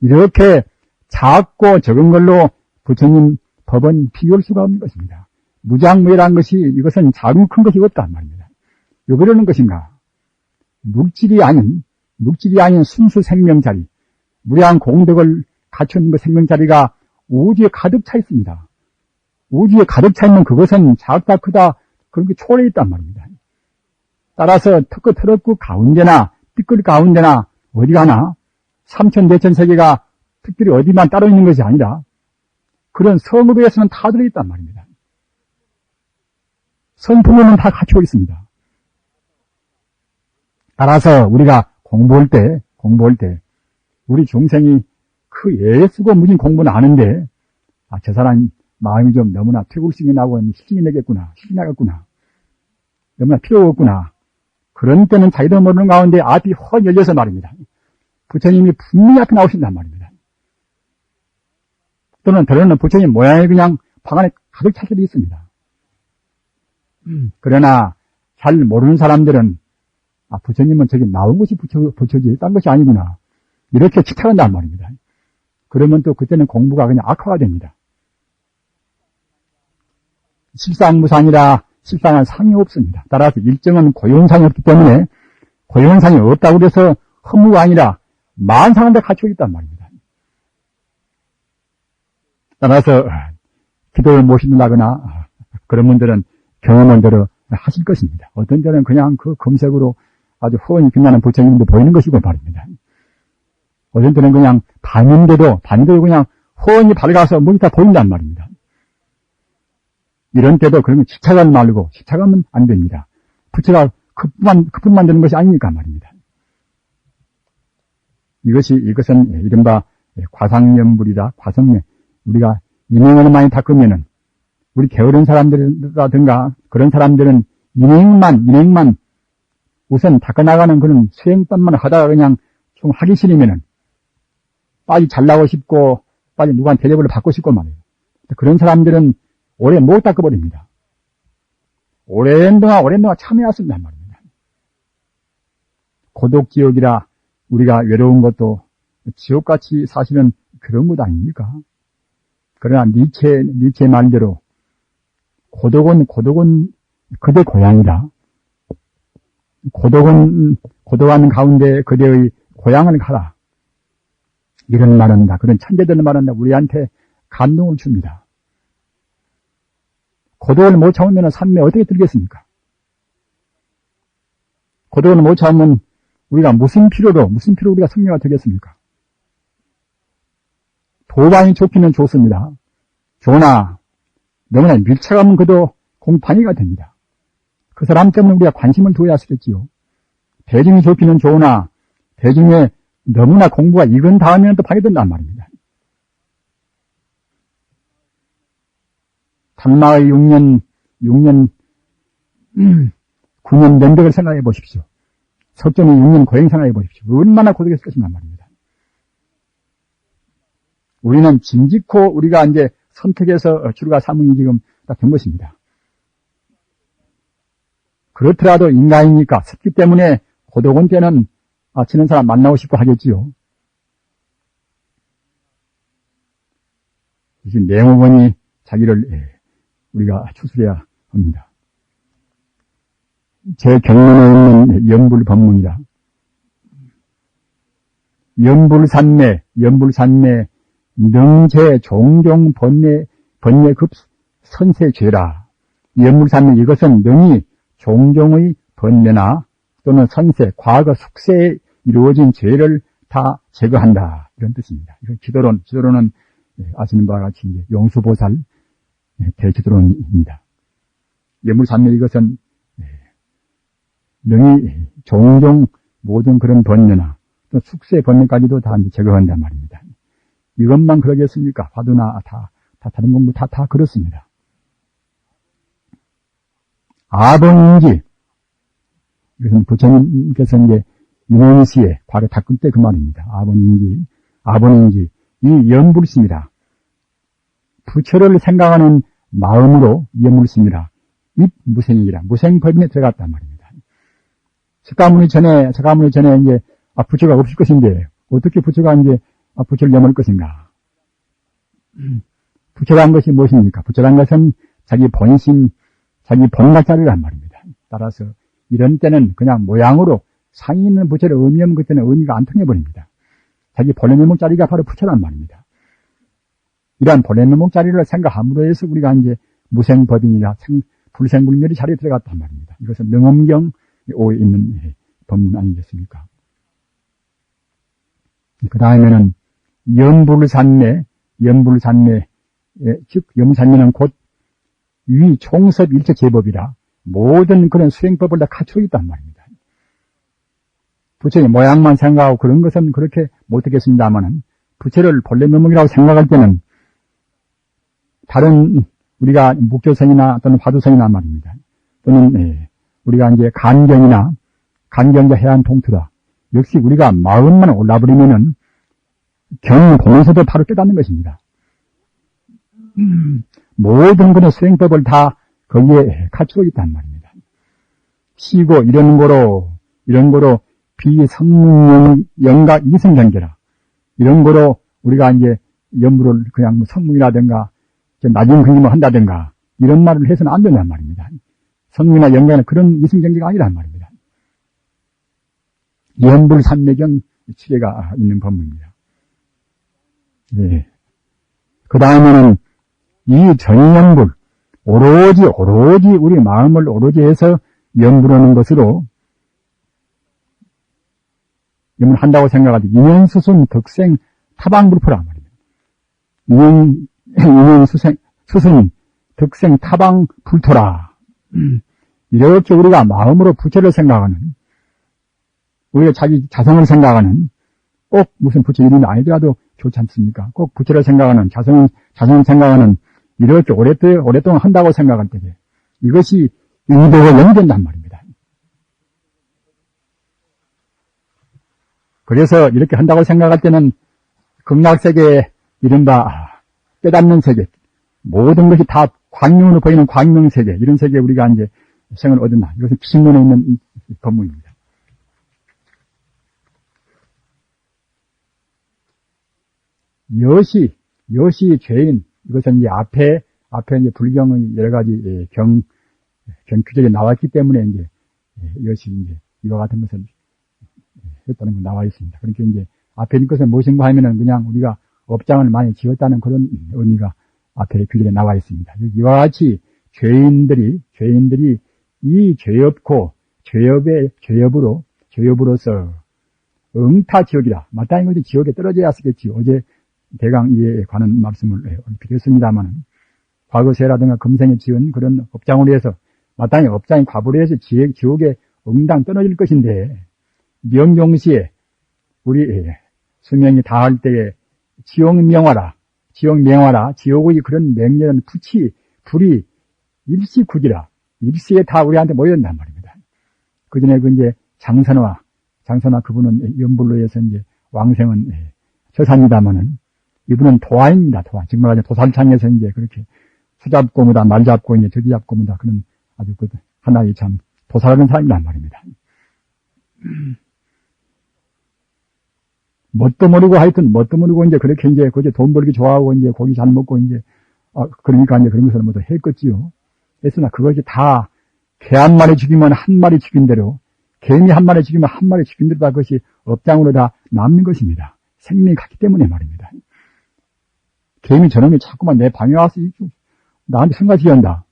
이렇게 작고 적은 걸로 부처님 법은 비교할 수가 없는 것입니다. 무장무예라는 것이 이것은 작은 큰 것이 없단 말입니다. 왜 그러는 것인가? 물질이 아닌 순수 생명자리, 무량 공덕을 갖춘 그 생명자리가 우주에 가득 차 있습니다. 우주에 가득 차 있는 그것은 작다 크다 그런 게 초월해 있단 말입니다. 따라서 턱끝 가운데나 띠끌 가운데나 어디 가나 삼천대천 세계가 특별히 어디만 따로 있는 것이 아니라 그런 성읍에서는 다 들어있단 말입니다. 성품에는 다 갖추고 있습니다. 따라서 우리가 공부할 때 우리 중생이 그 애쓰고 무진 공부는 아는데 저 사람 마음이 좀 너무나 퇴굴심이 나고 실증이 나겠구나. 너무나 필요가 없구나. 그런 때는 자기도 모르는 가운데 앞이 헛 열려서 말입니다. 부처님이 분명히 앞에 나오신단 말입니다. 또는 때로는 부처님 모양이 그냥 방 안에 가득 찰 수도 있습니다. 그러나 잘 모르는 사람들은 부처님은 저기 나온 것이 부처지 딴 것이 아니구나 이렇게 집착한단 말입니다. 그러면 또 그때는 공부가 그냥 악화가 됩니다. 실상무상이라 실상한 상이 없습니다. 따라서 일정한 고용상이 없기 때문에 고용상이 없다고 해서 허무가 아니라 만상한데 갖추고 있단 말입니다. 따라서 기도를 못 믿는다거나 그런 분들은 경험을 들어 하실 것입니다. 어떤 때는 그냥 그 검색으로 아주 후원이 빛나는 부처님도 보이는 것이고 말입니다. 어떤 때는 그냥 밤인데도 그냥 후원이 밝아서 문이 다 보인단 말입니다. 이런 때도 그러면 집착하지 말고 집착하면 안 됩니다. 부처가 그뿐만 되는 것이 아니니까 말입니다. 이것은 이른바 과상연불이다. 과성매. 우리가 인행을 많이 닦으면은 우리 게으른 사람들이라든가 그런 사람들은 인행만 우선 닦아나가는 그런 수행법만 하다가 그냥 좀 하기 싫으면은 빨리 잘나고 싶고 빨리 누구한테 대접을 받고 싶고 말이에요. 그런 사람들은 오래 못 닦아버립니다. 오랜 동안 참여했습니다 말입니다. 고독지옥이라 우리가 외로운 것도 지옥같이 사실은 그런 것 아닙니까? 그러나 니체 말대로 고독은 그대 고향이다. 고독한 가운데 그대의 고향을 가라. 이런 말은 다, 그런 천재들의 말은 다 우리한테 감동을 줍니다. 고독을 못 참으면 삶에 어떻게 들겠습니까? 고독을 못 참으면 우리가 무슨 필요로 우리가 승리가 되겠습니까? 도반이 좋기는 좋습니다. 좋으나 너무나 밀착하면 그도 공판이가 됩니다. 그 사람 때문에 우리가 관심을 둬야 하겠지요. 대중이 좋기는 좋으나 대중에 너무나 공부가 익은 다음에는 또 파괴된단 말입니다. 단마의 9년 면벽을 생각해 보십시오. 석정의 6년 고행 생각해 보십시오. 얼마나 고독했을 것인가 말입니다. 우리는 짐짓고 우리가 이제 선택해서 출가 사문이 지금 딱 된 것입니다. 그렇더라도 인간이니까 습기 때문에 고독은 때는 친한 사람 만나고 싶고 하겠지요. 지금 내무원이 자기를 우리가 추스려야 합니다. 제 경론에 있는 연불법문이다. 연불산매 능제 종종 번뇌급 선세죄라. 연불산매 이것은 능히 종종의 번뇌나 또는 선세, 과거 숙세에 이루어진 죄를 다 제거한다. 이런 뜻입니다. 이건 지도론은 아시는 바와 같이 용수보살 대지도론입니다. 연불산매 이것은 능히 종종 모든 그런 번뇌나 또 숙세 번뇌까지도 다 제거한단 말입니다. 이것만 그러겠습니까? 화두나 다 다른 공부 다 그렇습니다. 아본인지, 이것은 부처님께서 이제 윤원시에 과거 닦을 때 그 말입니다. 아본인지, 이 연불심이라. 부처를 생각하는 마음으로 연불심이라. 이 무생이라. 무생법인에 들어갔단 말입니다. 석가모니 전에 이제, 부처가 없을 것인데, 어떻게 부처가 이제, 부처를 넘을 것인가? 부처란 것이 무엇입니까? 부처란 것은 자기 본심, 자기 본각자리란 말입니다. 따라서 이런 때는 그냥 모양으로 상이 있는 부처를 의미하면 그때는 의미가 안 통해버립니다. 자기 본래 면목자리가 바로 부처란 말입니다. 이러한 본래 면목자리를 생각함으로 해서 우리가 이제 무생법인이나 불생불멸의 자리에 들어갔단 말입니다. 이것은 능엄경에 있는 법문 아니겠습니까? 그 다음에는 연불산매, 즉 염산매는 곧 위 총섭 일체 제법이라 모든 그런 수행법을 다 갖추고 있단 말입니다. 부처의 모양만 생각하고 그런 것은 그렇게 못하겠습니다만은 부처를 본래 면목이라고 생각할 때는 다른 우리가 묵조선이나 또는 화두선이나 말입니다. 또는 우리가 이제 간경자 해안 통투라 역시 우리가 마음만 올라버리면은 경 보면서도 바로 깨닫는 것입니다. 모든 그런 수행법을 다 거기에 갖추고 있단 말입니다. 쉬고 이런 거로 비성문 영각 이성경계라 이런 거로 우리가 이제 연부를 그냥 성문이라든가 낮은 근심을 한다든가 이런 말을 해서는 안 된단 말입니다. 성문이나 영각은 그런 이성경계가 아니란 말입니다. 연불산매경 치계가 있는 법문입니다. 그 다음에는 이 전연불, 오로지 우리 마음을 오로지 해서 연불하는 것으로 연불한다고 생각하지 인연수순 덕생 타방불포라 말입니다. 인연수순 덕생 타방불토라. 이렇게 우리가 마음으로 부처를 생각하는 우리가 자기 자성을 생각하는 꼭 무슨 부처 이름이 아니더라도 좋지 않습니까? 꼭 부처를 생각하는 자성을 생각하는 이렇게 오랫동안 한다고 생각할 때에 이것이 의도가 영된단 말입니다. 그래서 이렇게 한다고 생각할 때는 극락세계의 이른바 깨닫는 세계, 모든 것이 다 광명으로 보이는 광명세계, 이런 세계에 우리가 이제 생을 얻었나. 이것은 기신론에 있는 법문입니다. 여시 죄인, 이것은 이제 앞에 이제 불경의 여러 가지 경 규절이 나왔기 때문에 이제 여시 이제 이와 같은 것을 했다는 거 나와 있습니다. 그러니까 이제 앞에 있는 것은 무엇인가 하면은 그냥 우리가 업장을 많이 지었다는 그런 의미가 앞에 규절에 나와 있습니다. 이와 같이 죄인들이 이 죄업고 죄업으로서 응타 지옥이라. 마땅히 것이 지옥에 떨어져야 쓰겠지. 어제 대강 이에 관한 말씀을 드렸습니다만, 과거세라든가 금생에 지은 그런 업장으로 해서 마땅히 업장이 과부로 해서 지옥에 응당 떨어질 것인데, 명종시에 우리 수명이 다할 때에 지옥 명화라, 지옥의 그런 맹렬한 불이 일시구지라, 일시에 다 우리한테 모여든단 말입니다. 그 전에 이제 장선화 그분은 연불로 해서 이제 왕생은 처사입니다만은, 이분은 도화입니다, 도화. 정말 도살창에서 이제 그렇게 수잡고 뭐다, 말잡고 이제 저기잡고 뭐다, 그런 아주 그 하나의 참 도살하는 사람이란 말입니다. 뭣도 모르고 이제 그렇게 이제 그저 돈 벌기 좋아하고 이제 고기 잘 먹고 이제 그러니까 이제 그런 것을 모두 했겠지요. 했으나 그것이 다 개 한 마리 죽이면 한 마리 죽인 대로, 개미 한 마리 죽이면 한 마리 죽인 대로 다 그것이 업장으로 다 남는 것입니다. 생명이 같기 때문에 말입니다. 개미 저놈이 자꾸만 내 방에 와서 나한테 생각이 한다.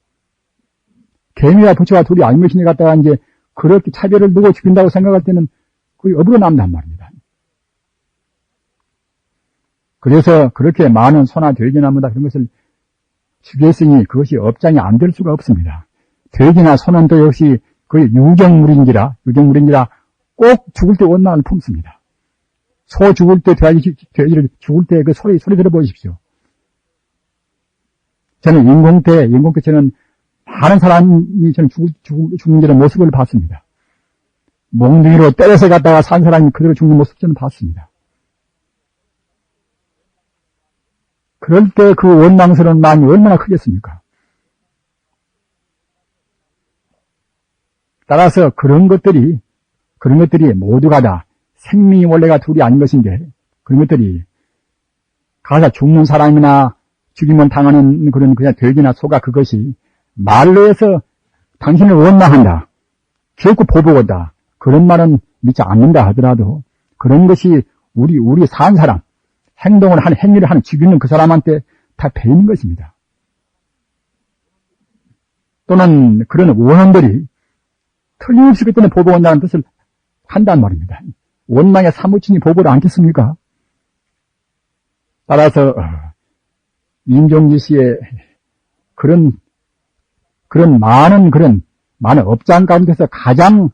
개미와 부처가 둘이 알못신에 갔다가 이제 그렇게 차별을 두고 죽인다고 생각할 때는 그게 업으로 남단 말입니다. 그래서 그렇게 많은 소나 돼지나 뭐다 그런 것을 죽였으니 그것이 업장이 안 될 수가 없습니다. 돼지나 소는 또 역시 거의 유경물인지라 꼭 죽을 때 원망을 품습니다. 소 죽을 때, 돼지를 죽을 때 그 소리 들어보십시오. 저는 인공태 저는 많은 사람이 저는 죽는 그런 모습을 봤습니다. 몽둥이로 때려서 갔다가 산 사람이 그대로 죽는 모습 저는 봤습니다. 그럴 때 그 원망스러운 마음이 얼마나 크겠습니까? 따라서 그런 것들이 모두가 다 생명이 원래가 둘이 아닌 것인데, 그런 것들이 가서 죽는 사람이나 죽이면 당하는 그런 그냥 돼지나 소가 그것이 말로 해서 당신을 원망한다, 결코 보복한다, 그런 말은 믿지 않는다 하더라도 그런 것이 우리 산 사람, 행위를 하는 죽이는 그 사람한테 다 배이는 것입니다. 또는 그런 원혼들이 틀림없이 그때는 보복한다는 뜻을 한단 말입니다. 원망의 사무친이 보복을 않겠습니까? 따라서 임종지 씨의 그런 많은 업장 가운데서 가장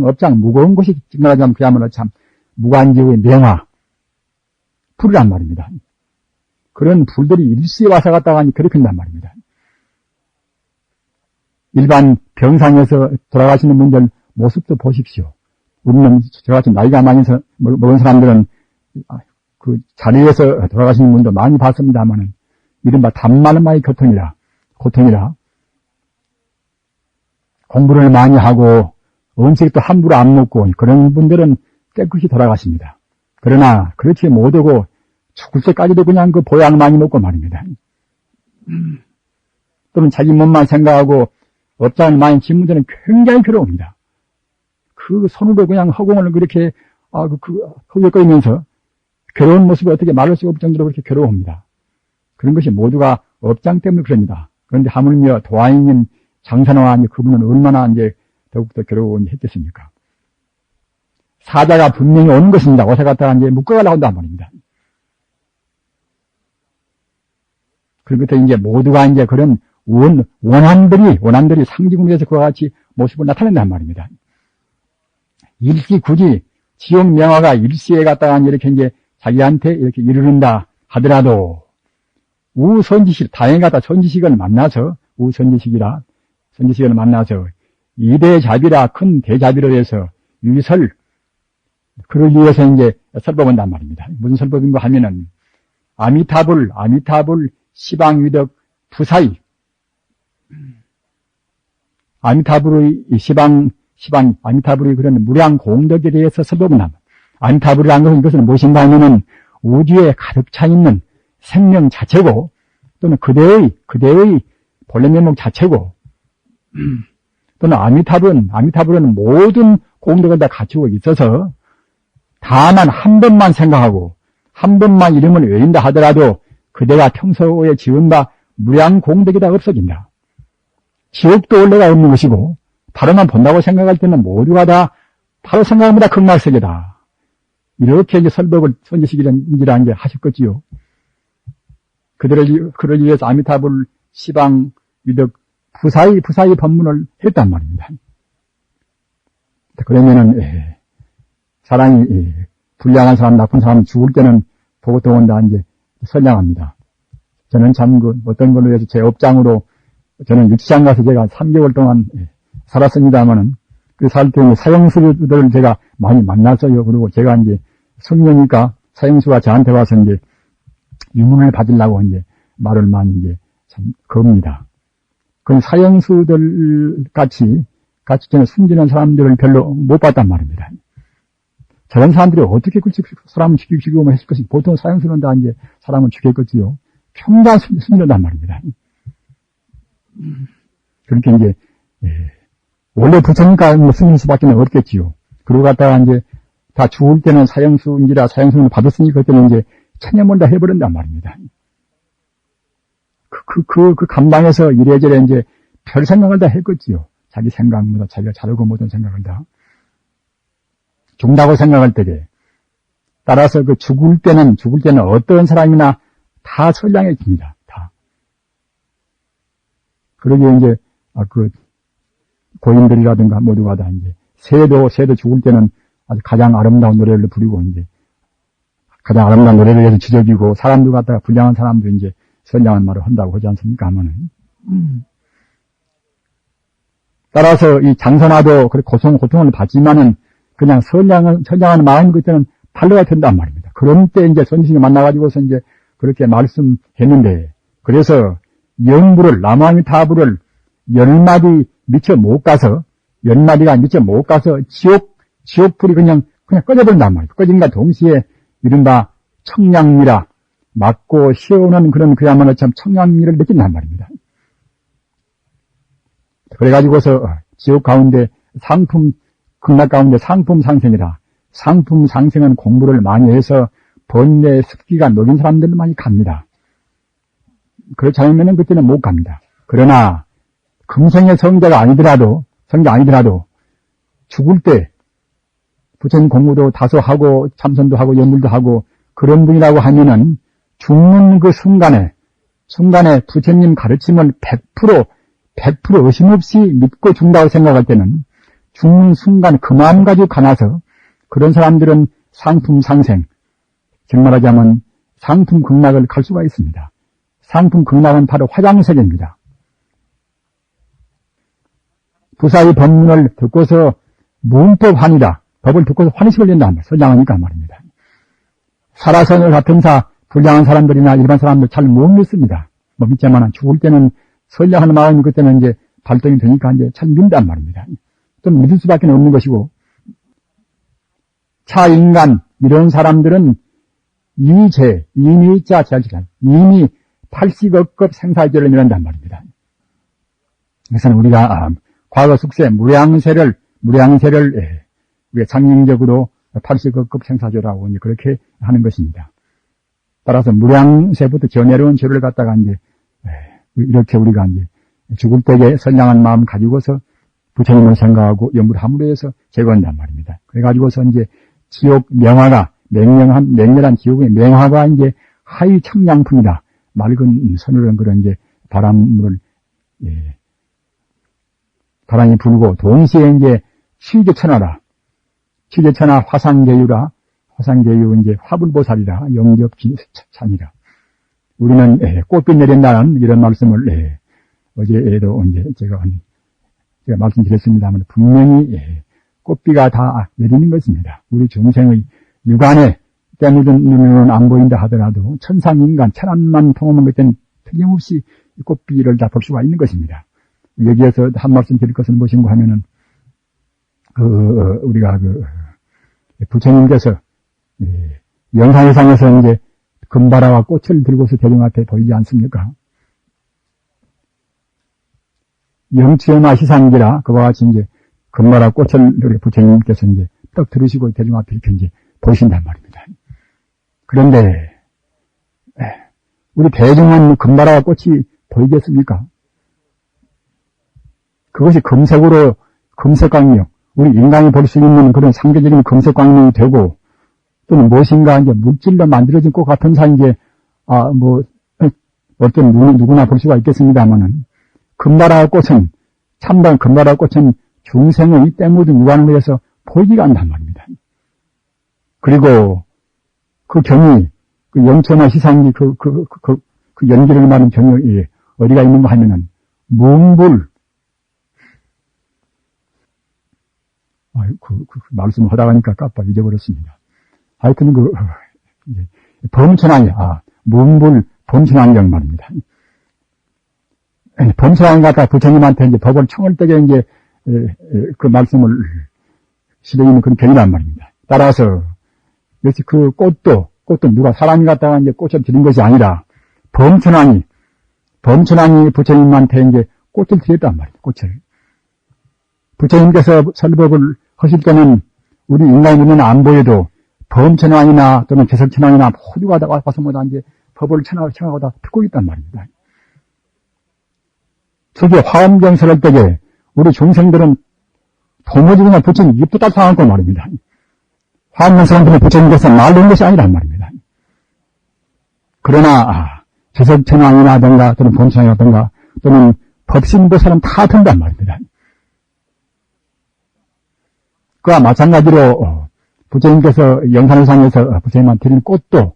업장 무거운 것이 말하자면 그야말로 참 무간지의 명화 불이란 말입니다. 그런 불들이 일시에 와서 갔다가 그렇게 한단 말입니다. 일반 병상에서 돌아가시는 분들 모습도 보십시오. 우리는 저같이 나이가 많이 먹은 사람들은 그 자리에서 돌아가시는 분도 많이 봤습니다만은, 이른바 단말마의 고통이라 공부를 많이 하고 음식도 함부로 안 먹고 그런 분들은 깨끗이 돌아가십니다. 그러나 그렇지 못하고 죽을 때까지도 그냥 그 보약 많이 먹고 말입니다. 또는 자기 몸만 생각하고 업장을 많이 짓는 데는 굉장히 괴로웁니다. 그 손으로 그냥 허공을 그렇게 허격거리면서 괴로운 모습을 어떻게 말할 수가 없을 정도로 그렇게 괴로워합니다. 그런 것이 모두가 업장 때문에 그럽니다. 그런데 하물며 도화인님 장산화 그분은 얼마나 이제 더욱더 괴로웠겠습니까? 사자가 분명히 오는 것입니다. 어서 갔다가 이제 묶어가려고 한단 말입니다. 그리고부터 이제 모두가 이제 그런 원한들이 상징으로 해서 그와 같이 모습을 나타낸단 말입니다. 굳이 지옥 명화가 일시에 갔다가 이렇게 이제 자기한테 이렇게 이르른다 하더라도 우선지식, 다행하다 선지식을 만나서, 선지식을 만나서, 이대자비라 큰 대자비로 해서 유설, 그를 위해서 이제 설법한단 말입니다. 무슨 설법인가 하면은, 아미타불, 시방위덕, 부사이. 아미타불의 아미타불의 그런 무량 공덕에 대해서 설법을 합니다. 아미타불이라는 것은 이것은 무엇인가 하면은 우주에 가득 차 있는 생명 자체고, 또는 그대의 본래 면목 자체고, 또는 아미타불은 모든 공덕을 다 갖추고 있어서, 다만 한 번만 생각하고, 한 번만 이름을 외운다 하더라도, 그대가 평소에 지은 바 무량 공덕이 다 없어진다. 지옥도 원래가 없는 것이고, 바로만 본다고 생각할 때는 모두가 다 바로 생각보다 극락세계다. 이렇게 이제 설법을 선지식이라는 게 하셨겠지요. 그를 위해서 아미타불 시방 위덕 부사의 법문을 했단 말입니다. 그러면은 사람이 불량한 사람, 나쁜 사람 죽을 때는 보통은 다 이제 선량합니다. 저는 참 어떤 걸로 해서 제 업장으로 저는 유치장 가서 제가 3개월 동안 살았습니다만은 그 살 때 사형수들을 제가 많이 만났어요. 그리고 제가 이제 성녀니까 사형수가 저한테 와서 이제 유문을 받으려고 이제 말을 많이 이제 참 겁니다. 그 사형수들 같이 저는 숨지는 사람들을 별로 못 봤단 말입니다. 저런 사람들이 어떻게 사람을 죽이고 했을 것이, 보통 사형수는 다 이제 사람을 죽였겠지요. 평생 숨지는단 말입니다. 그렇게 이제, 원래 부처니까 숨길 수밖에 없겠지요. 그러고 갔다가 이제 다 죽을 때는 사형수인지라 사형수는 받았으니 그때는 이제 체념을 다 해버린단 말입니다. 그 감당해서 이래저래 이제 별 생각을 다 했겠지요. 자기 생각보다 자기가 잘하고 못한 생각을 다. 죽는다고 생각할 때에 따라서 그 죽을 때는 어떤 사람이나 다 선량해집니다. 다. 그러게 이제, 고인들이라든가 모두가 다 이제, 새도 죽을 때는 아주 가장 아름다운 노래를 부르고 이제, 가장 아름다운 노래를 해서 지적이고, 사람들 갖다가 불량한 사람도 이제 선량한 말을 한다고 하지 않습니까? 하면은. 따라서 이 장선아도 그렇게 고통을 받지만은 그냥 선량한 마음이 그때는 발로가 된단 말입니다. 그런 때 이제 선지식이 만나가지고서 이제 그렇게 말씀했는데, 그래서 영부를, 남아미타불을 10마디 미처 못 가서, 10마디가 미처 못 가서 지옥불이 그냥 꺼져버린단 말이에요. 꺼진과 동시에 이른바 청량미라, 맑고 시원한 그런 그야말로 참 청량미를 느낀단 말입니다. 그래가지고서 지옥 가운데 극락 가운데 상품 상생이라, 상품 상생은 공부를 많이 해서 번뇌 습기가 녹인 사람들은 많이 갑니다. 그렇지 않으면 그때는 못 갑니다. 그러나 금생의 성자 아니더라도 죽을 때 부처님 공부도 다소 하고 참선도 하고 연물도 하고 그런 분이라고 하면은 죽는 그 순간에 부처님 가르침을 100% 의심 없이 믿고 죽는다고 생각할 때는 죽는 순간 그 마음 가지고 가나서 그런 사람들은 상품 상생, 즉 말하자면 상품 극락을 갈 수가 있습니다. 상품 극락은 바로 화장세계입니다. 부사의 법문을 듣고서 문법환이다. 법을 듣고서 환희시 걸린다. 선량하니까 말입니다. 살아선을 같은 불량한 사람들이나 일반 사람들 잘 못 믿습니다. 못 믿지만 죽을 때는 선량한 마음이 그때는 이제 발동이 되니까 이제 잘 믿는단 말입니다. 좀 믿을 수밖에 없는 것이고, 차인간, 이런 사람들은 이미 80억급 생사죄를 면한단 말입니다. 그래서 우리가 과거 숙세, 무량세를 우리가 상징적으로 80억급 생사죄라고 이제 그렇게 하는 것입니다. 따라서 무량세부터 저 내려온 죄를 갖다가 이제 이렇게 우리가 이제 죽을 때에 선량한 마음 가지고서 부처님을 생각하고 연불 함으로 해서 제거한단 말입니다. 그래가지고서 이제 지옥 명화가, 맹렬한 지옥의 명화가 이제 하위 청량풍이다. 맑은 서늘한 그런 이제 바람이 불고, 동시에 이제 취제천하라. 화상계유 이제 화불보살이라, 영접찬이라. 우리는 꽃비 내린다는 이런 말씀을 어제도 이제 제가 말씀드렸습니다만 분명히 꽃비가 다 내리는 것입니다. 우리 중생의 육안에 때 묻은 눈으로는 안 보인다 하더라도 천상인간 천안만 통하는 것은 틀림없이 꽃비를 다 볼 수가 있는 것입니다. 여기에서 한 말씀 드릴 것은 무엇인가 하면은 우리가 부처님께서 영상회상에서 이제 금바라와 꽃을 들고서 대중 앞에 보이지 않습니까? 영치여마 시상기라 그와 같이 이제 금바라 꽃을 우리 부처님께서 이제 떡 들으시고 대중 앞에 이렇게 이제 보이신단 말입니다. 그런데 우리 대중은 금바라와 꽃이 보이겠습니까? 그것이 금색광명, 우리 인간이 볼 수 있는 그런 상대적인 금색광명이 되고, 또는 무엇인가 이제 물질로 만들어진 꽃 같은 사 이제, 어떤 누구나 볼 수가 있겠습니다만은, 금바라 꽃은, 참다운 금바라 꽃은 중생의 때 묻은 육안을 위해서 보이지가 않단 말입니다. 그리고 그 경이, 그 영천하 시상이 그 연기를 말하는 경이 어디가 있는가 하면은, 몽불, 말씀을 하다 가니까 깜빡 잊어버렸습니다. 하여튼 범천왕이, 문불 범천왕경 말입니다. 범천왕이 갖다 부처님한테 이제 법을 청을 때게 이제, 그 말씀을 실어 있는 그런 경이란 말입니다. 따라서, 역시 그 꽃도 누가 사람이 갖다가 이제 꽃을 드린 것이 아니라, 범천왕이 부처님한테 이제 꽃을 드렸단 말이에요, 꽃을. 부처님께서 설법을 하실 때는 우리 인간의 눈에는 안 보여도 범천왕이나 또는 개석천왕이나 모두가 와서 이제 법을 청하고 다 듣고 있단 말입니다. 저게 화엄경설 할 때에 우리 중생들은 도무지 그냥 부처님 입도 딱 상하고 말입니다. 화엄경설 할 때는 부처님께서 말로 한 것이 아니란 말입니다. 그러나 개석천왕이라든가 또는 범천왕이라든가 또는 법신보살은 다 든단 말입니다. 그와 마찬가지로 부처님께서 영산상에서 부처님한테 드리는 꽃도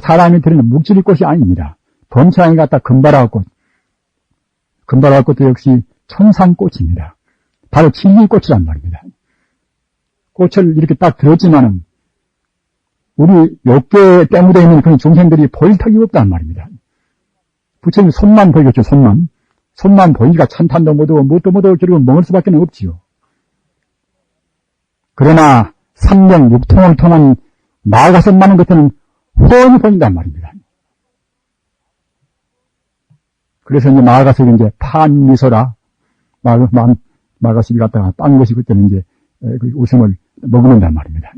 사람이 드리는 묵질의 꽃이 아닙니다. 범천왕이 갖다 금바라 꽃도 역시 천상꽃입니다. 바로 진리의 꽃이란 말입니다. 꽃을 이렇게 딱 들었지만은 우리 욕계에 때묻어 있는 그런 중생들이 보일 턱이 없단 말입니다. 부처님 손만 보이겠죠, 손만. 손만 보이니까 찬탄도 못하고 뭣도 못하고 저러고 먹을 수밖에 없지요. 그러나 삼령 육통을 통한 마가섭 많은 것들은 훤히 보인단 말입니다. 그래서 이제 마가섭이 이제 판미소라 마가섭이 갖다가 딴 것이 그때는 이제 그 웃음을 머금는단 말입니다.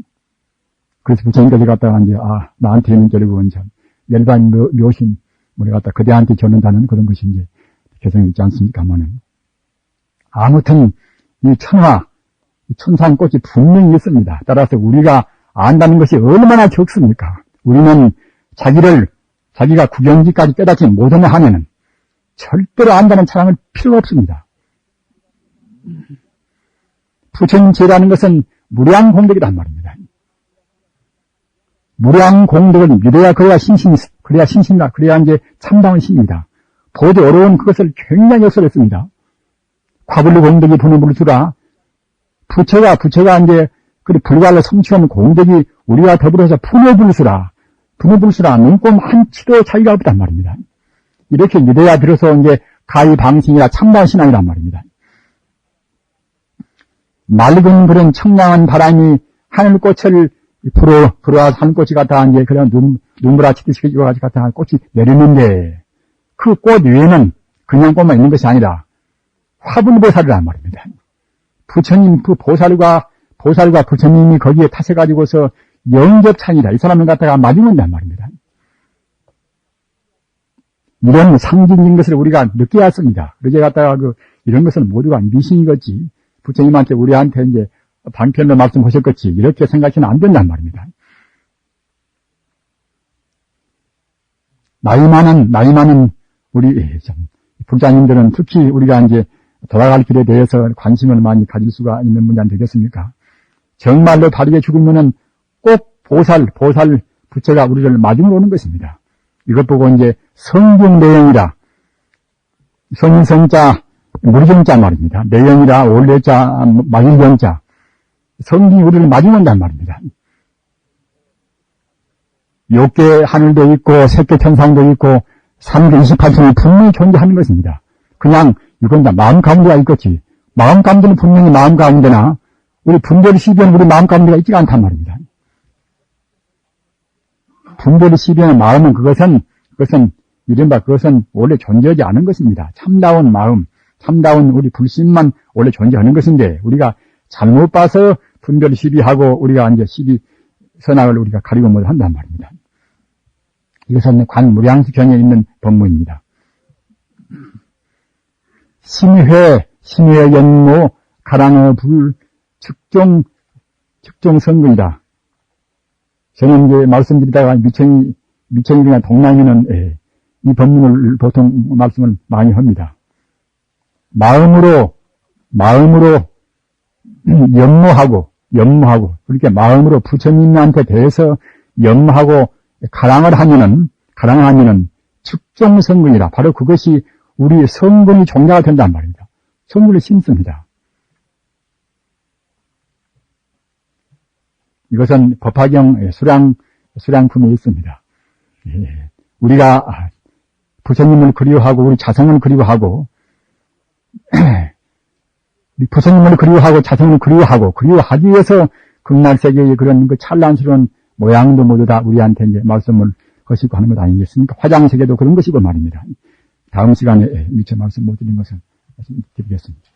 그래서 부처님까지 갖다가 이제 나한테 있는 결국은 참 열반 묘심 우리 갖다 그대한테 전한다는 그런 것이 이제 개성이 있지 않습니까만은 아무튼 이 천상꽃이 분명히 있습니다. 따라서 우리가 안다는 것이 얼마나 적습니까? 우리는 자기가 구경지까지 깨닫지 못하냐 하면은 절대로 안다는 차량은 필요 없습니다. 부처님제라는 것은 무량공덕이란 말입니다. 무량공덕을 믿어야 그래야 신신이다. 그래야 이제 참다운 신입니다. 보도 어려운 그것을 굉장히 역설했습니다. 과불루 공덕이 분을 부르수라. 부처가 이제, 불가를 성취한 공덕이 우리와 더불어서 분을 부르수라. 눈꼽 한 치도 차이가 없단 말입니다. 이렇게 믿어야 들어서 이제 가의방신이라 참다운 신앙이란 말입니다. 맑은 그런 청량한 바람이 하늘꽃을 불어와서 하늘꽃이 갖다 이제 그런 눈물아치듯이 이와 같이 갖다 꽃이 내리는데 그 꽃 위에는 그냥 꽃만 있는 것이 아니라 화불보살이란 말입니다. 부처님 그 보살과 부처님이 거기에 타셔가지고서 영접찬이다. 이 사람을 갖다가 마주는단 말입니다. 이런 상징적인 것을 우리가 느껴야 했습니다. 그제 갖다가 이런 것은 모두가 미신이겠지. 부처님한테 우리한테 이제 방편으로 말씀하셨겠지. 이렇게 생각해서는 안 된단 말입니다. 나이 많은 우리 불자님들은 특히 우리가 이제 돌아갈 길에 대해서 관심을 많이 가질 수가 있는 분이 안 되겠습니까? 정말로 다르게 죽으면은 꼭 보살 부처가 우리를 마중으로 오는 것입니다. 이것 보고 이제 성경 내용이라, 성인성자, 무리정자 말입니다. 내용이라, 올레자, 맞을경자. 성경이 우리를 맞이한단 말입니다. 욕계 하늘도 있고, 색계 천상도 있고, 3개 28천이 분명히 존재하는 것입니다. 그냥, 이건 다 마음 가운데가 있겠지. 마음 가운데는 분명히 마음 가운데나, 우리 분별이 시비하는 우리 마음 가운데가 있지가 않단 말입니다. 분별이 시비하는 마음은 그것은 이른바 그것은 원래 존재하지 않은 것입니다. 참다운 마음, 참다운 우리 불신만 원래 존재하는 것인데, 우리가 잘못 봐서 분별이 시비하고, 우리가 이제 시비, 선악을 우리가 가리고 못 한단 말입니다. 이것은 관무량수경에 있는 법문입니다. 심회 연모, 가랑어 불, 측종 성근이다. 저는 이제 말씀드리다가 미천이나 동남이는 이 법문을 보통 말씀을 많이 합니다. 마음으로 연모하고, 그렇게 마음으로 부처님한테 대해서 연모하고 가랑을 하면은 측종성근이라. 바로 그것이 우리 성근이 종자가 된단 말입니다. 성근을 심습니다. 이것은 법화경 수량품에 있습니다. 우리가 부처님을 그리워하고 우리 자성을 그리워하고 부처님을 그리워하고 자성을 그리워하기 위해서 극락세계의 그런 그 찬란스러운 모양도 모두 다 우리한테 이제 말씀을 거시고 하는 것 아니겠습니까? 화장세계도 그런 것이고 말입니다. 다음 시간에 미처 말씀 못 드린 것을 말씀드리겠습니다.